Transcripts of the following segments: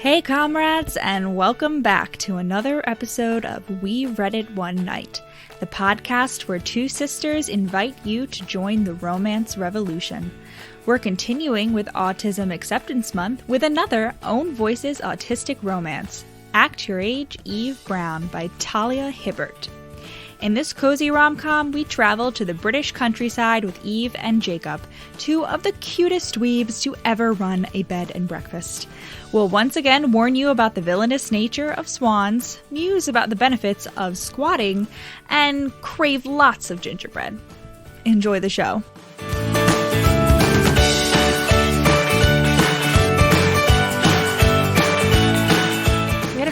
Hey comrades, and welcome back to another episode of We Read It One Night, the podcast where two sisters invite you to join the romance revolution. We're continuing with Autism Acceptance Month with another Own Voices Autistic Romance, Act Your Age, Eve Brown by Talia Hibbert. In this cozy rom-com, we travel to the British countryside with Eve and Jacob, two of the cutest dweebs to ever run a bed and breakfast. We'll once again warn you about the villainous nature of swans, muse about the benefits of squatting, and crave lots of gingerbread. Enjoy the show.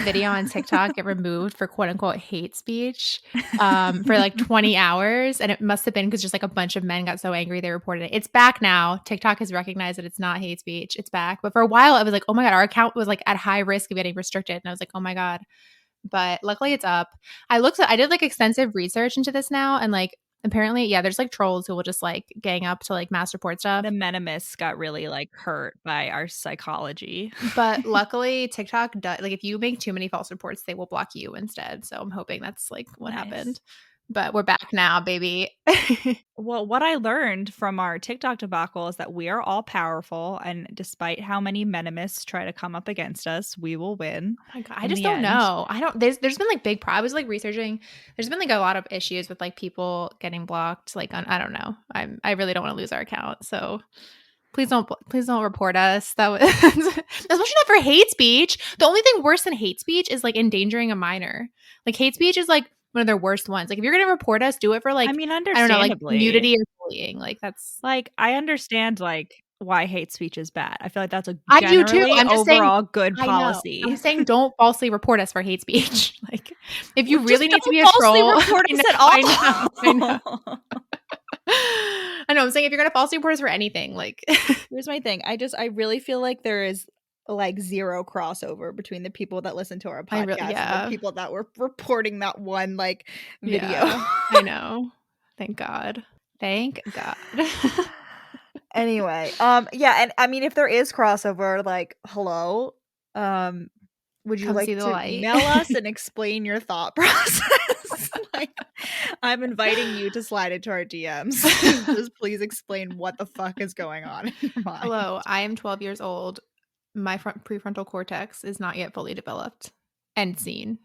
Video on TikTok get removed for quote unquote hate speech for like 20 hours. And it must have been because just like a bunch of men got so angry they reported it. It's back now. TikTok has recognized that it's not hate speech. It's back. But for a while, I was like, oh my God, our account was like at high risk of getting restricted. And I was like, oh my God. But luckily it's up. I did like extensive research into this now. And like, apparently, yeah, there's like trolls who will just like gang up to like mass report stuff. The menimists got really like hurt by our psychology. But luckily TikTok does, like if you make too many false reports, they will block you instead. So I'm hoping that's like what happened. But we're back now, baby. Well, what I learned from our TikTok debacle is that we are all powerful, and despite how many menimists try to come up against us, we will win. Oh my God, I just don't know. There's been like big I was like researching. There's been like a lot of issues with like people getting blocked. Like I don't know. I really don't want to lose our account. So please don't report us. That was especially not for hate speech. The only thing worse than hate speech is like endangering a minor. Like hate speech is like one of their worst ones. Like if you're gonna report us, do it for like, I mean, understandably, I don't know, like nudity or bullying. Like that's like, I understand like why hate speech is bad. I feel like that's a I do too. I'm just overall saying, good policy. I'm saying don't falsely report us for hate speech. Like if you really need to be a falsely troll, report us at all. I know. I know. I'm saying if you're gonna falsely report us for anything, like here's my thing. I really feel like there is like zero crossover between the people that listen to our podcast and the people that were reporting that one like video. Yeah, I know. Thank God. Anyway, yeah, and I mean if there is crossover, like hello, would you like to email us and explain your thought process? Like, I'm inviting you to slide into our DMs. Just please explain what the fuck is going on in your mind. Hello, I am 12 years old. My prefrontal cortex is not yet fully developed and seen.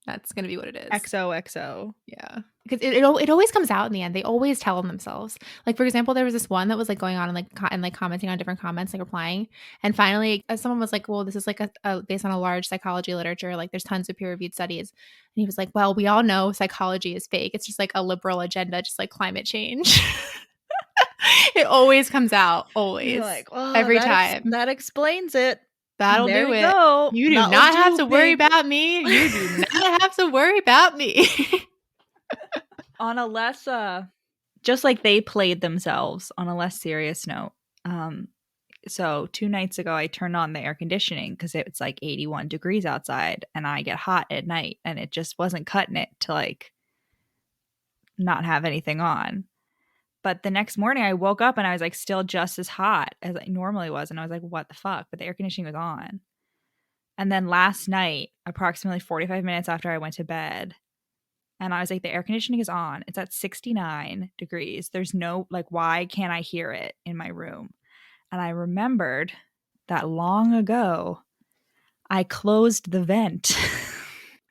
That's going to be what it is. XOXO. Yeah. Because it always comes out in the end. They always tell them themselves. Like, for example, there was this one that was like going on and like commenting on different comments, like replying. And finally, someone was like, well, this is like a based on a large psychology literature. Like there's tons of peer reviewed studies. And he was like, well, we all know psychology is fake. It's just like a liberal agenda, just like climate change. It always comes out, always. Like, well, every time. That explains it. That'll do it. Go. You do not have to worry about me. You do not have to worry about me. On a less, just like they played themselves, on a less serious note. So 2 nights ago, I turned on the air conditioning because it's like 81 degrees outside and I get hot at night and it just wasn't cutting it to like not have anything on. But the next morning I woke up and I was like still just as hot as I normally was. And I was like, what the fuck? But the air conditioning was on. And then last night, approximately 45 minutes after I went to bed, and I was like, the air conditioning is on. It's at 69 degrees. There's no, like, why can't I hear it in my room? And I remembered that long ago, I closed the vent.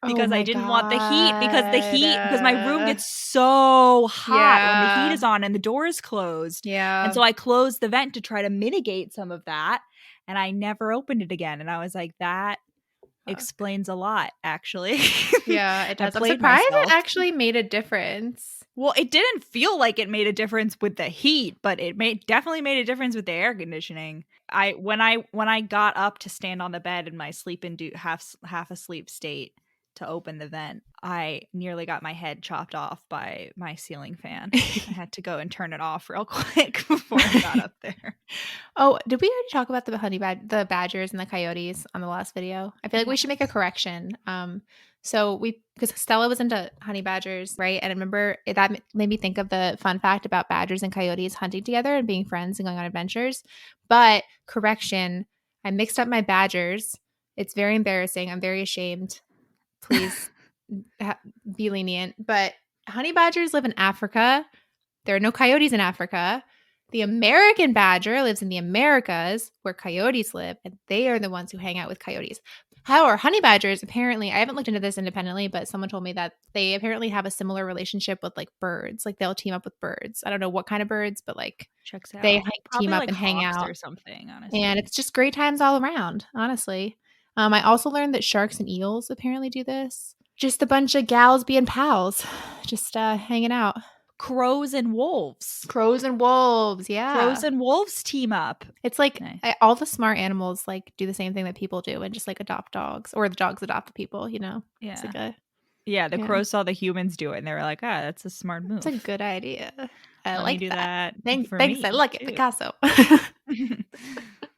Because I didn't want the heat, because my room gets so hot when the heat is on and the door is closed. Yeah. And so I closed the vent to try to mitigate some of that. And I never opened it again. And I was like, that explains a lot, actually. Yeah, it does. I'm surprised it actually made a difference. Well, it didn't feel like it made a difference with the heat, but it definitely made a difference with the air conditioning. When I got up to stand on the bed in my half asleep state to open the vent, I nearly got my head chopped off by my ceiling fan. I had to go and turn it off real quick before I got up there. Oh, did we already talk about the badgers and the coyotes on the last video? I feel like we should make a correction. Because Stella was into honey badgers, right? And I remember that made me think of the fun fact about badgers and coyotes hunting together and being friends and going on adventures. But correction, I mixed up my badgers It's very embarrassing. I'm very ashamed. Please be lenient. But honey badgers live in Africa. There are no coyotes in Africa. The American badger lives in the Americas where coyotes live, and they are the ones who hang out with coyotes. However, honey badgers, apparently, I haven't looked into this independently, but someone told me that they apparently have a similar relationship with like birds. Like they'll team up with birds. I don't know what kind of birds, but like Checks they out. team Probably up like and hang hawks out. or something, honestly. And it's just great times all around, honestly. I also learned that sharks and eels apparently do this. Just a bunch of gals being pals, just hanging out. Crows and wolves. Crows and wolves, yeah. Crows and wolves team up. It's like Nice. all the smart animals like do the same thing that people do and just like adopt dogs, or the dogs adopt the people, you know? Yeah. It's like the crows saw the humans do it and they were like, that's a smart move. It's a good idea. I Let like me do that. Thanks, me, I like it, too. Picasso.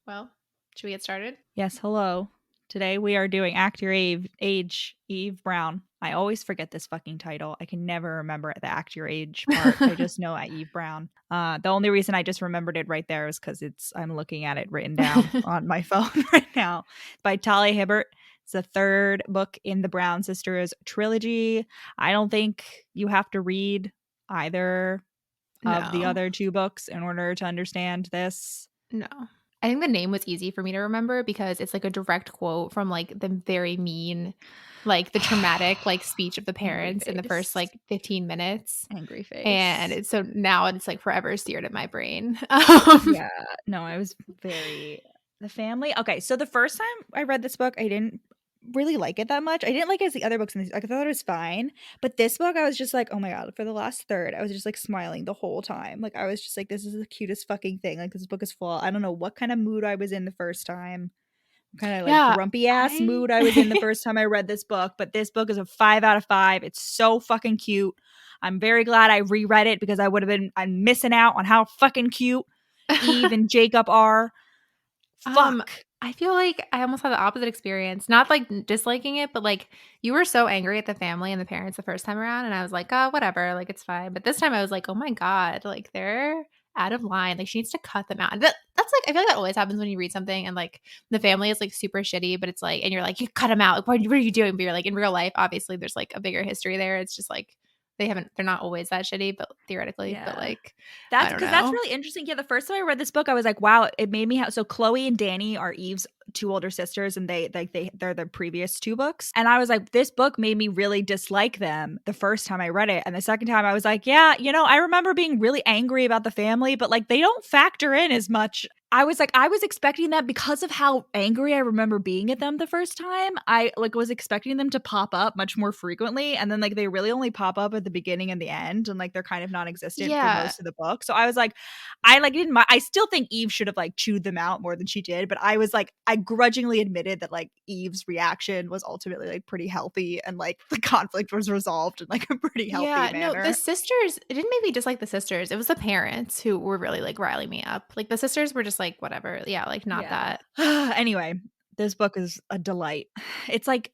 Well, should we get started? Yes, hello. Today we are doing Act Your Age, Eve Brown. I always forget this fucking title. I can never remember the Act Your Age part. I just know Eve Brown. The only reason I just remembered it right there is because I'm looking at it written down on my phone right now. By Talia Hibbert. It's the third book in the Brown Sisters trilogy. I don't think you have to read either of the other two books in order to understand this. No. I think the name was easy for me to remember because it's like a direct quote from like the very mean, like the traumatic like speech of the parents in the first like 15 minutes. Angry face. And so now it's like forever seared in my brain. Yeah. No, I was very the family. Okay, so the first time I read this book, I didn't really like it that much. I didn't like it as the other books in this. I thought it was fine, but this book, I was just like, oh my god! For the last third, I was just like smiling the whole time. Like I was just like, this is the cutest fucking thing. Like this book is full. I don't know what kind of mood I was in the first time. Kind of like grumpy ass mood I was in the first time I read this book, but this book is a 5 out of 5. It's so fucking cute. I'm very glad I reread it because I'm missing out on how fucking cute Eve and Jacob are. Fuck. I feel like I almost had the opposite experience. Not like disliking it, but like you were so angry at the family and the parents the first time around, and I was like, oh, whatever, like it's fine. But this time I was like, oh my god, like they're out of line. Like she needs to cut them out. And that's like I feel like that always happens when you read something and like the family is like super shitty, but it's like, and you're like, you cut them out. Like, what are you doing? But you're like, in real life, obviously, there's like a bigger history there. It's just like they're not always that shitty, but theoretically, but like that's because that's really interesting. Yeah, the first time I read this book, I was like, wow, it made me so Chloe and Danny are Eve's two older sisters, and they're the previous two books, and I was like, this book made me really dislike them the first time I read it, and the second time I was like, yeah, I remember being really angry about the family, but like they don't factor in as much. I was expecting that because of how angry I remember being at them the first time. I like was expecting them to pop up much more frequently, and then like they really only pop up at the beginning and the end, and like they're kind of non-existent for most of the book. So I was like, I still think Eve should have like chewed them out more than she did, but I was like, I grudgingly admitted that like Eve's reaction was ultimately like pretty healthy, and like the conflict was resolved in like a pretty healthy manner. No, the sisters, it didn't make me dislike the sisters. It was the parents who were really like riling me up. Like the sisters were just like whatever. Yeah, like not that. Anyway, this book is a delight. It's like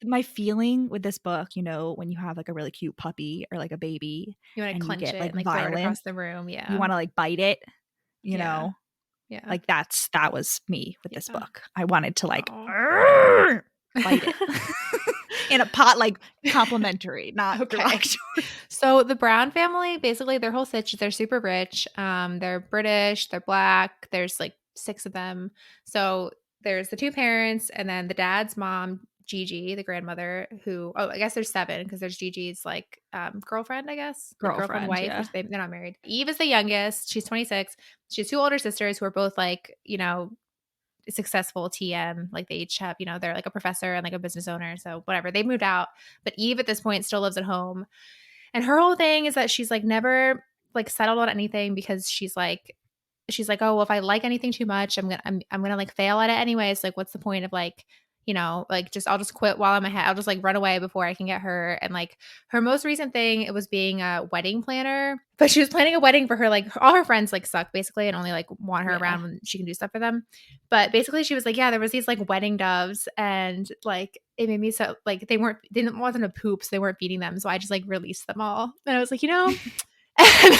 my feeling with this book, when you have like a really cute puppy or like a baby, you want to clench it like and like throw it across the room. Yeah, you want to like bite it, know. Yeah, like that was me with this book. I wanted to like bite it in a pot, like complimentary, not direct. So the Brown family, basically their whole situation, they're super rich. They're British, they're black. There's like 6 of them. So there's the 2 parents, and then the dad's mom, Gigi, the grandmother, who I guess there's 7 because there's Gigi's like girlfriend, I guess. Girlfriend wife. Yeah. They're not married. Eve is the youngest. She's 26. She has 2 older sisters who are both like, successful TM. Like they each have, they're like a professor and like a business owner. So whatever. They moved out. But Eve at this point still lives at home. And her whole thing is that she's like never like settled on anything because she's like, oh, well, if I like anything too much, I'm gonna like fail at it anyways. Like, what's the point of like, like I'll just quit while I'm ahead. I'll just like run away before I can get her. And like her most recent thing, it was being a wedding planner, but she was planning a wedding for her, like all her friends like suck basically and only like want her around when she can do stuff for them. But basically she was like, yeah, there was these like wedding doves, and like it made me so like they didn't want them to poop, so they weren't feeding them. So I just like released them all. And I was like, and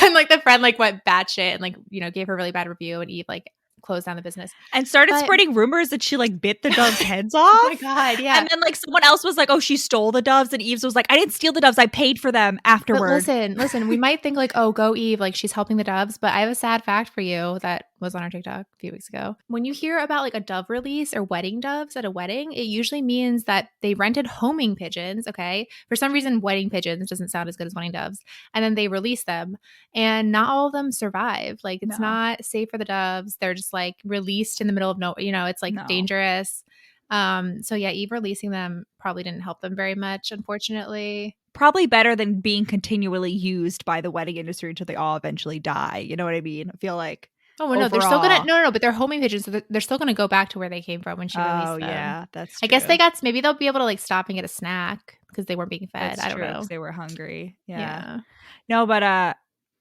then like the friend like went batshit and like, gave her a really bad review, and Eve like close down the business. And started But spreading rumors that she like bit the doves' heads off. oh my God, yeah. And then like someone else was like, oh, she stole the doves. And Eve's was like, I didn't steal the doves. I paid for them afterward. But listen, we might think like, oh, go Eve, like she's helping the doves. But I have a sad fact for you that was on our TikTok a few weeks ago. When you hear about like a dove release or wedding doves at a wedding, it usually means that they rented homing pigeons. Okay. For some reason, wedding pigeons doesn't sound as good as wedding doves. And then they release them. And not all of them survive. Like it's not safe for the doves. They're just like released in the middle of it's like dangerous. So yeah, Eve releasing them probably didn't help them very much, unfortunately. Probably better than being continually used by the wedding industry until they all eventually die. You know what I mean? I feel like oh well, no, they're still gonna but they're homing pigeons, so they're still gonna go back to where they came from when she released them. Oh yeah, that's true. I guess maybe they'll be able to like stop and get a snack because they weren't being fed. I don't know. They were hungry. Yeah. No, but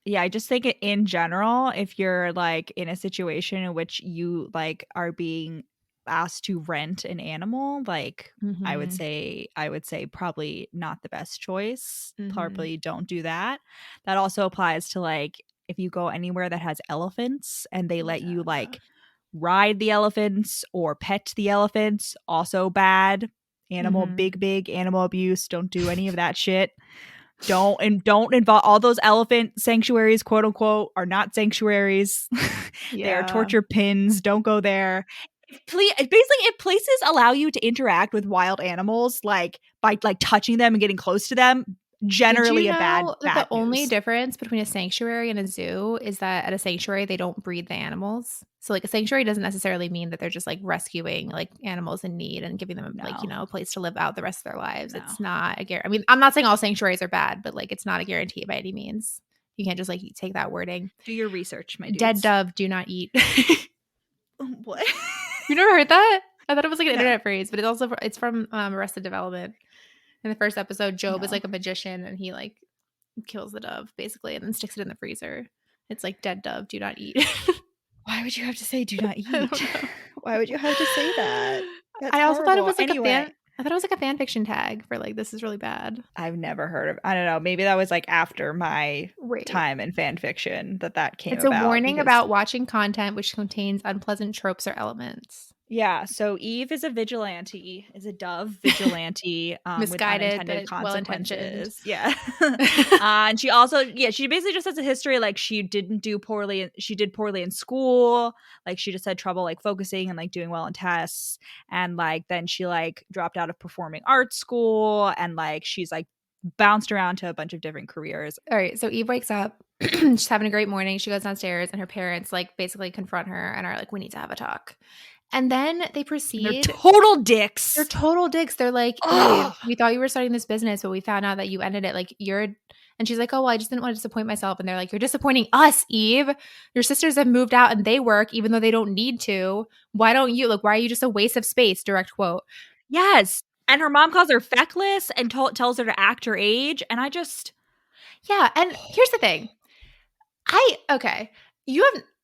yeah, I just think in general, if you're like in a situation in which you like are being asked to rent an animal, like I would say probably not the best choice. Probably don't do that. That also applies to like if you go anywhere that has elephants and they let you like ride the elephants or pet the elephants, also bad. Big animal abuse. Don't do any of that shit. Don't involve all those elephant sanctuaries, quote unquote, are not sanctuaries. They are torture pins. Don't go there. Basically, if places allow you to interact with wild animals, like by like touching them and getting close to them, generally a bad the only difference between a sanctuary and a zoo is that at a sanctuary they don't breed the animals. So like a sanctuary doesn't necessarily mean that they're just like rescuing like animals in need and giving them like a place to live out the rest of their lives. It's not a guarantee. I mean, I'm not saying all sanctuaries are bad, but like it's not a guarantee by any means. You can't just like take that wording. Do your research, my dudes. Dead dove do not eat. What? You never heard that? I thought it was like an internet phrase, but it's from Arrested Development. In the first episode, Job is like a magician and he like kills the dove basically and then sticks it in the freezer. It's like dead dove, do not eat. Why would you have to say do not eat? Why would you have to say that? That's I also horrible. Thought it was like I thought it was like a fan fiction tag for like this is really bad. I've never heard of. I don't know. Maybe that was like after my time in fan fiction that came. It's a warning about watching content which contains unpleasant tropes or elements. Yeah, so Eve is a vigilante, is a dove vigilante, misguided, with unintended consequences. Yeah, Well and she also, she basically just has a history like she did poorly in school, like she just had trouble like focusing and like doing well in tests, and like then she like dropped out of performing arts school, and like she's like bounced around to a bunch of different careers. All right, so Eve wakes up. She's having a great morning. She goes downstairs, and her parents like basically confront her and are like, "We need to have a talk." And then they proceed. They're total dicks. They're like, Eve, we thought you were starting this business, but we found out that you ended it. Like and she's like, oh, well, I just didn't want to disappoint myself. And they're like, you're disappointing us, Eve. Your sisters have moved out and they work even though they don't need to. Why don't you? Like, why are you just a waste of space? Direct quote. Yes. And her mom calls her feckless and tells her to act her age. And I just. Yeah. And here's the thing.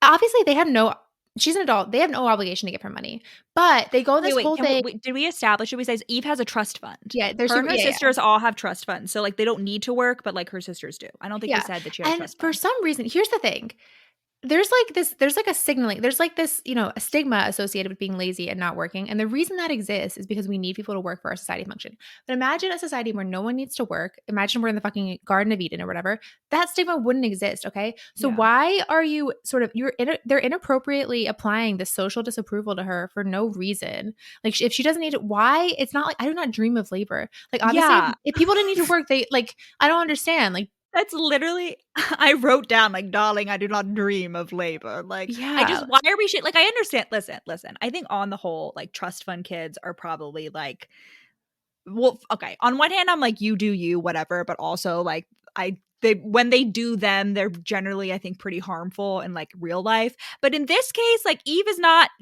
Obviously they have no. She's an adult. They have no obligation to give her money. But they go this whole thing. Did we establish? Should we say Eve has a trust fund? Yeah. Her sisters all have trust funds. So like they don't need to work, but like her sisters do. I don't think we said that she has a trust fund. And for some reason, here's the thing. There's like a signaling. There's like this, a stigma associated with being lazy and not working. And the reason that exists is because we need people to work for our society to function. But imagine a society where no one needs to work. Imagine we're in the fucking Garden of Eden or whatever. That stigma wouldn't exist, okay? So why are you they're inappropriately applying the social disapproval to her for no reason? Like if she doesn't need it, why? It's not like I do not dream of labor. Like obviously if people didn't need to work, they like I don't understand. Like that's literally, I wrote down like, darling, I do not dream of labor. Like, why are we shit? Like, I understand. Listen. I think on the whole, like trust fund kids are probably like, well, okay. On one hand, I'm like, you do you, whatever. But also like, when they do them, they're generally, I think, pretty harmful in like real life. But in this case, like Eve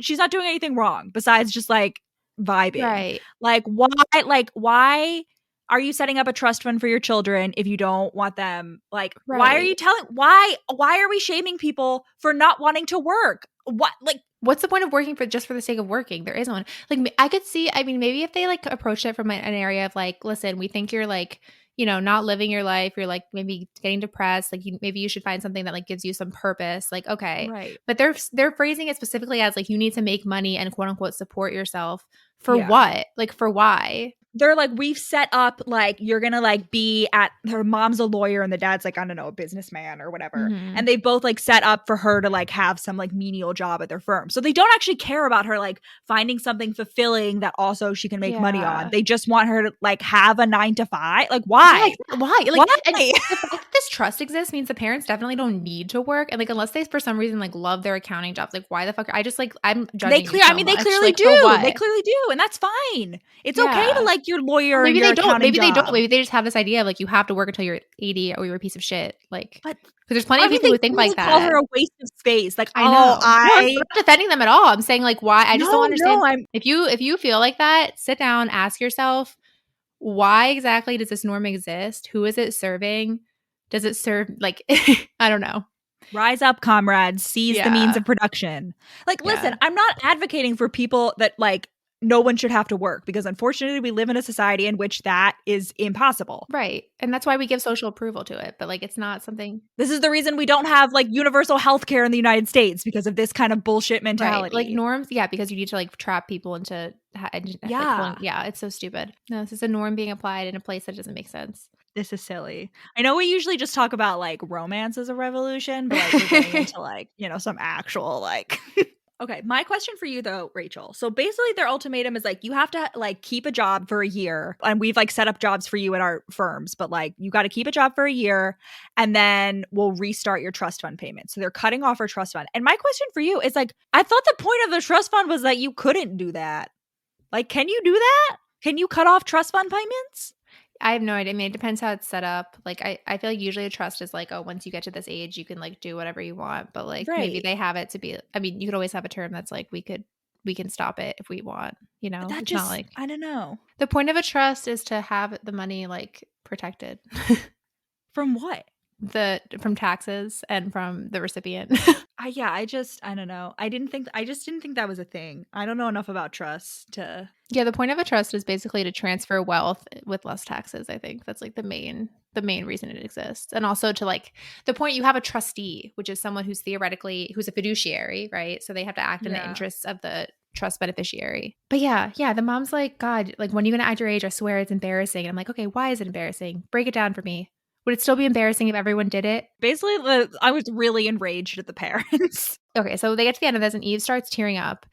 she's not doing anything wrong besides just like vibing. Right. Like, why are you setting up a trust fund for your children if you don't want them? Like, why are we shaming people for not wanting to work? What's the point of working just for the sake of working? There isn't one. Like, I could see, I mean, maybe if they like approach it from an area of like, listen, we think you're like, not living your life. You're like maybe getting depressed. Like maybe you should find something that like gives you some purpose. Like, okay. Right. But they're phrasing it specifically as like you need to make money and quote unquote support yourself. For Yeah. what? Like for why? They're like, we've set up like you're gonna like be at her mom's a lawyer and the dad's like, I don't know, a businessman or whatever. Mhm. And they both like set up for her to like have some like menial job at their firm. So they don't actually care about her like finding something fulfilling that also she can make money on. Yeah. They just want her to like have a 9 to 5. Like, why? Yeah, why? Like, Why? and the fact that this trust exists means the parents definitely don't need to work. And like, unless they for some reason like love their accounting jobs, like why the fuck? I just like I'm judging. They you so they much. clearly Like, do. for what? They clearly do, and that's fine. It's okay to Yeah. like your lawyer. Maybe and your they don't. accounting Maybe they don't. job. Maybe they just have this idea of like you have to work until you're 80 or you're a piece of shit. Like, But because there's plenty of people who think like call that. her a waste of space. Like, I know. No, I'm not defending them at all. I'm saying like why? I just don't understand. If you feel like that, sit down, ask yourself, why exactly does this norm exist? Who is it serving? Does it serve like I don't know. Rise up, comrades. Seize the means Yeah. of production. Like, Yeah. listen, I'm not advocating for people that like no one should have to work because unfortunately we live in a society in which that is impossible. Right. And that's why we give social approval to it. But like it's not something. This is the reason we don't have like universal health care in the United States because of this kind of bullshit mentality. Right. Like norms, yeah, because you need to like trap people into Yeah. yeah, it's so stupid. No, this is a norm being applied in a place that doesn't make sense. This is silly. I know we usually just talk about like romance as a revolution, but like we're getting into like, some actual like Okay, my question for you though, Rachel. So basically their ultimatum is like you have to like keep a job for a year. And we've like set up jobs for you at our firms, but like you got to keep a job for a year and then we'll restart your trust fund payment. So they're cutting off our trust fund. And my question for you is like I thought the point of the trust fund was that you couldn't do that. Like can you do that? Can you cut off trust fund payments? I have no idea. I mean, it depends how it's set up. Like, I feel like usually a trust is like, oh, once you get to this age, you can like do whatever you want. But like, maybe Right. they have it to be. I mean, you could always have a term that's like, we can stop it if we want. That It's just not like I don't know. the point of a trust is to have the money like protected From what? from taxes and from the recipient. I don't know. I just didn't think that was a thing. I don't know enough about trust to. Yeah, the point of a trust is basically to transfer wealth with less taxes. I think that's like the main reason it exists. And also to like the point you have a trustee, which is someone who's a fiduciary, right? So they have to act in the interests of the trust beneficiary. But yeah, the mom's like, God, like when are you going to act your age? I swear it's embarrassing. And I'm like, okay, why is it embarrassing? Break it down for me. Would it still be embarrassing if everyone did it? Basically, I was really enraged at the parents. Okay, so they get to the end of this and Eve starts tearing up.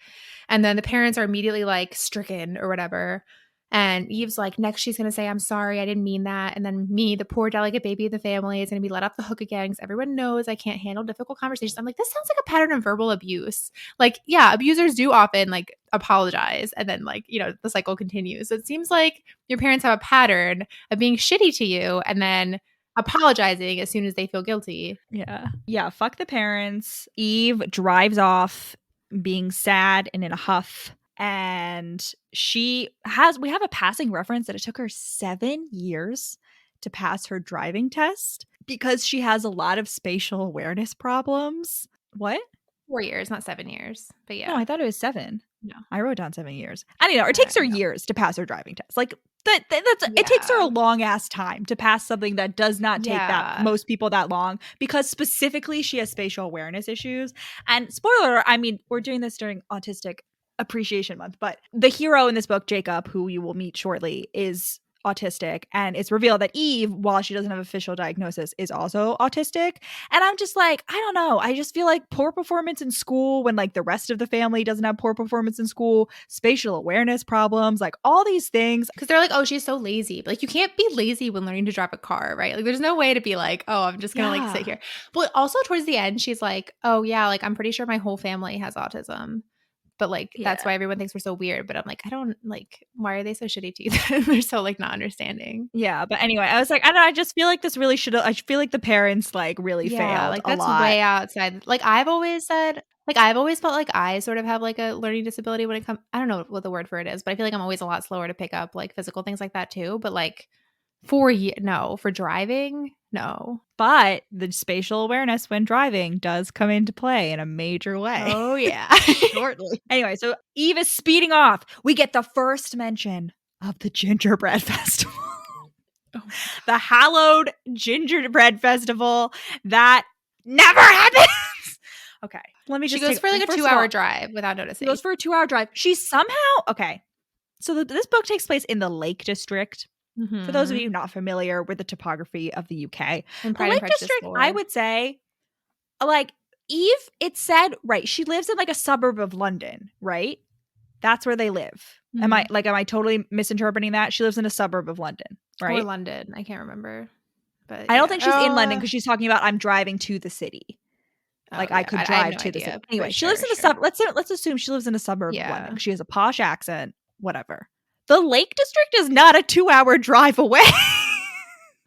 And then the parents are immediately like stricken or whatever. And Eve's like, next she's going to say, I'm sorry, I didn't mean that. And then me, the poor delicate baby of the family, is going to be let off the hook again because everyone knows I can't handle difficult conversations. I'm like, this sounds like a pattern of verbal abuse. Like, yeah, abusers do often like apologize. And then like, the cycle continues. So it seems like your parents have a pattern of being shitty to you and then apologizing as soon as they feel guilty. Yeah, fuck the parents. Eve drives off being sad and in a huff. And we have a passing reference that it took her 7 years to pass her driving test because she has a lot of spatial awareness problems. What? 4 years, not 7 years. But yeah. No, I thought it was 7. No. I wrote down 7 years. I don't know. It takes her years to pass her driving test. Like it takes her a long ass time to pass something that does not take most people that long because specifically she has spatial awareness issues. And spoiler, I mean, we're doing this during Autistic Appreciation Month, but the hero in this book, Jacob, who you will meet shortly, is autistic, and it's revealed that Eve, while she doesn't have official diagnosis, is also autistic. And I'm just like, I don't know, I just feel like poor performance in school when like the rest of the family doesn't have poor performance in school, spatial awareness problems, like all these things, because they're like, oh, she's so lazy. But like, you can't be lazy when learning to drive a car, right? Like there's no way to be like, oh, I'm just gonna like sit here. But also towards the end she's like, oh yeah, like I'm pretty sure my whole family has autism. But like that's why everyone thinks we're so weird. But I'm like, I don't like, why are they so shitty to you? They're so like not understanding. Yeah, but anyway, I was like, I don't know, I just feel like this really should. I feel like the parents like really failed. Like that's way outside. Like I've always felt like I sort of have like a learning disability when it comes. I don't know what the word for it is, but I feel like I'm always a lot slower to pick up like physical things like that too. But like for driving, no. But the spatial awareness when driving does come into play in a major way. Oh, yeah. Shortly. Anyway, so Eve is speeding off. We get the first mention of the gingerbread festival. The hallowed gingerbread festival that never happens. Okay, let me just. She goes for like a 2-hour drive without noticing. She goes for a 2-hour drive. She somehow okay. So this book takes place in the Lake District. For those of you not familiar with the topography of the UK, and the Lake District, I would say, like Eve, it said right. She lives in like a suburb of London, right? That's where they live. Am I totally misinterpreting that? She lives in a suburb of London, right? Or London. I can't remember. But I don't think she's in London because she's talking about I'm driving to the city. Like I could drive to the city. Anyway, she lives in a suburb. Let's assume she lives in a suburb of London. She has a posh accent, whatever. The Lake District is not a 2-hour drive away.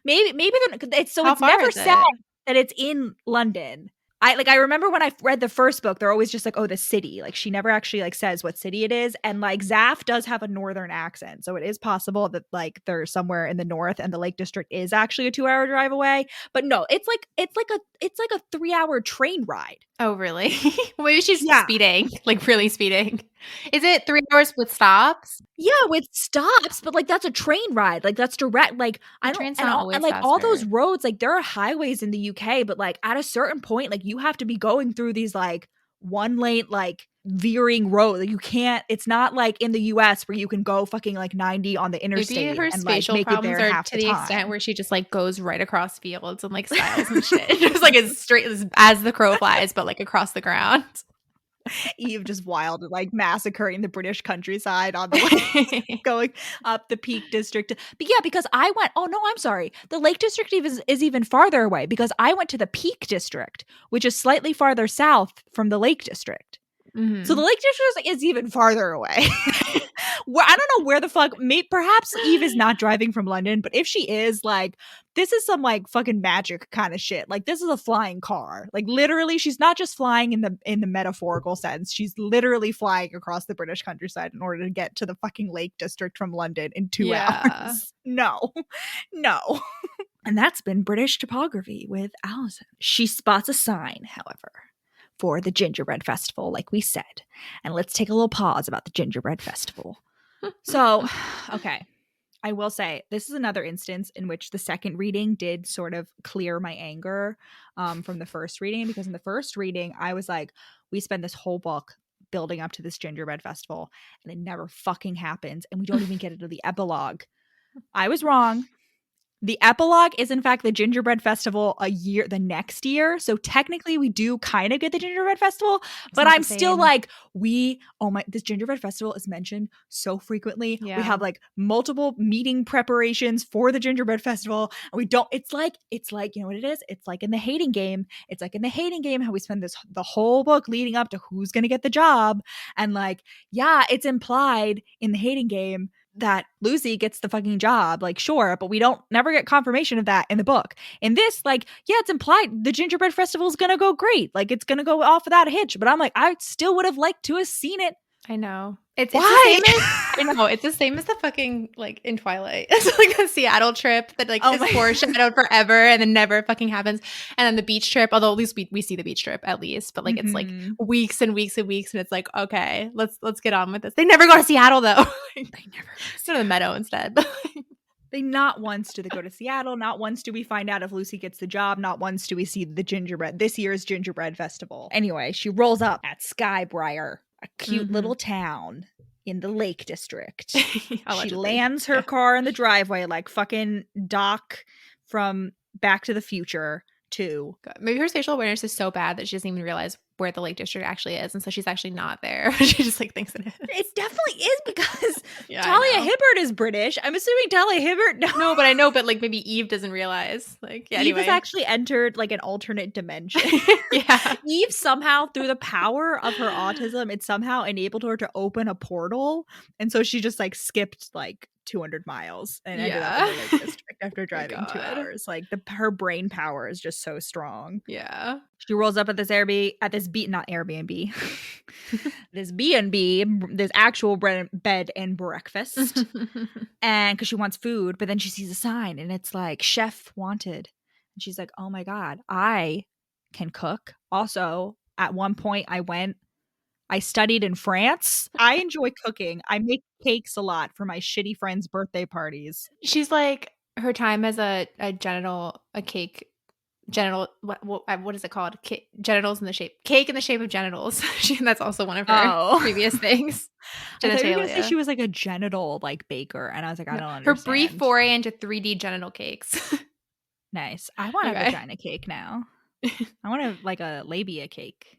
maybe it's never said that it's in London. I remember when I read the first book, they're always just like, oh, the city. Like she never actually like says what city it is. And like Zaf does have a northern accent. So it is possible that like they're somewhere in the north and the Lake District is actually a 2-hour drive away. But no, it's like a 3-hour train ride. Oh, really? Maybe she's speeding, like really speeding. Is it 3 hours with stops? Yeah, with stops, but like that's a train ride. Like that's direct. Like I don't and like all those roads, like there are highways in the UK, but like at a certain point, like you have to be going through these like one lane like veering road. Like you can't. It's not like in the US where you can go fucking like 90 on the interstate. Maybe her spatial like, problems are to the extent where she just like goes right across fields and like styles and shit. Just like as straight as the crow flies, but like across the ground. Eve just wild, like massacring the British countryside on the way going up the Peak District. But yeah, because I went, oh no, I'm sorry. The Lake District is even farther away because I went to the Peak District, which is slightly farther south from the Lake District. Mm-hmm. So the Lake District is even farther away. I don't know where the fuck, perhaps Eve is not driving from London, but if she is, like, this is some like fucking magic kind of shit. Like this is a flying car. Like literally, she's not just flying in the metaphorical sense. She's literally flying across the British countryside in order to get to the fucking Lake District from London in 2 hours. No. And that's been British topography with Allison. She spots a sign, however, for the Gingerbread Festival, like we said. And let's take a little pause about the Gingerbread Festival. So, okay. I will say this is another instance in which the second reading did sort of clear my anger from the first reading, because in the first reading, I was like, we spend this whole book building up to this Gingerbread Festival and it never fucking happens. And we don't even get into the epilogue. I was wrong. The epilogue is, in fact, the Gingerbread Festival the next year. So technically we do kind of get the Gingerbread Festival, but I'm still like, this Gingerbread Festival is mentioned so frequently. Yeah. We have like multiple meeting preparations for the Gingerbread Festival. And we don't, it's like, you know what it is? It's like in the hating game. It's like in the hating game, how we spend the whole book leading up to who's going to get the job. And like, yeah, it's implied in the hating game that Lucy gets the fucking job, like, sure, but we don't never get confirmation of that in the book. In this, like, yeah, it's implied the Gingerbread Festival is gonna go great, like it's gonna go off without a hitch, but I'm like, I still would have liked to have seen it. I know. It's the same as, I know, it's the same as the fucking, like, in Twilight. It's like a Seattle trip that, like, is foreshadowed forever and then never fucking happens. And then the beach trip, although at least we see the beach trip at least, but, like, it's, like, weeks and weeks and weeks, and it's like, okay, let's get on with this. They never go to Seattle, though. They never go to the Meadow instead. They not once do they go to Seattle, not once do we find out if Lucy gets the job, not once do we see this year's Gingerbread Festival. Anyway, she rolls up at Skybriar, a cute little town in the Lake District. She lands her car in the driveway like fucking Doc from Back to the Future 2. Maybe her spatial awareness is so bad that she doesn't even realize where the Lake District actually is, and so she's actually not there. She just like thinks it is. It definitely is because Talia Hibbert is British. I'm assuming Talia Hibbert. No, but I know, but like maybe Eve doesn't realize. Like, yeah, Eve has actually entered like an alternate dimension. Yeah, Eve somehow, through the power of her autism, it somehow enabled her to open a portal, and so she just like skipped like 200 miles and ended up in the Lake District after driving 2 hours. Like her brain power is just so strong. Yeah. She rolls up at this not Airbnb, this B&B, this actual bed and breakfast, and because she wants food, but then she sees a sign and it's like chef wanted, and she's like, oh my god, I can cook. Also, at one point I studied in France. I enjoy cooking. I make cakes a lot for my shitty friends' birthday parties. She's like, Her time as a cake. Genital, what is it called? Genitals in the shape, cake in the shape of genitals. That's also one of her previous things. I thought you were gonna say Genitalia. she was like a genital like baker, and I was like, I No, don't her understand. brief foray into 3D genital cakes. Nice. I want a Okay. vagina cake now. I want like a labia cake.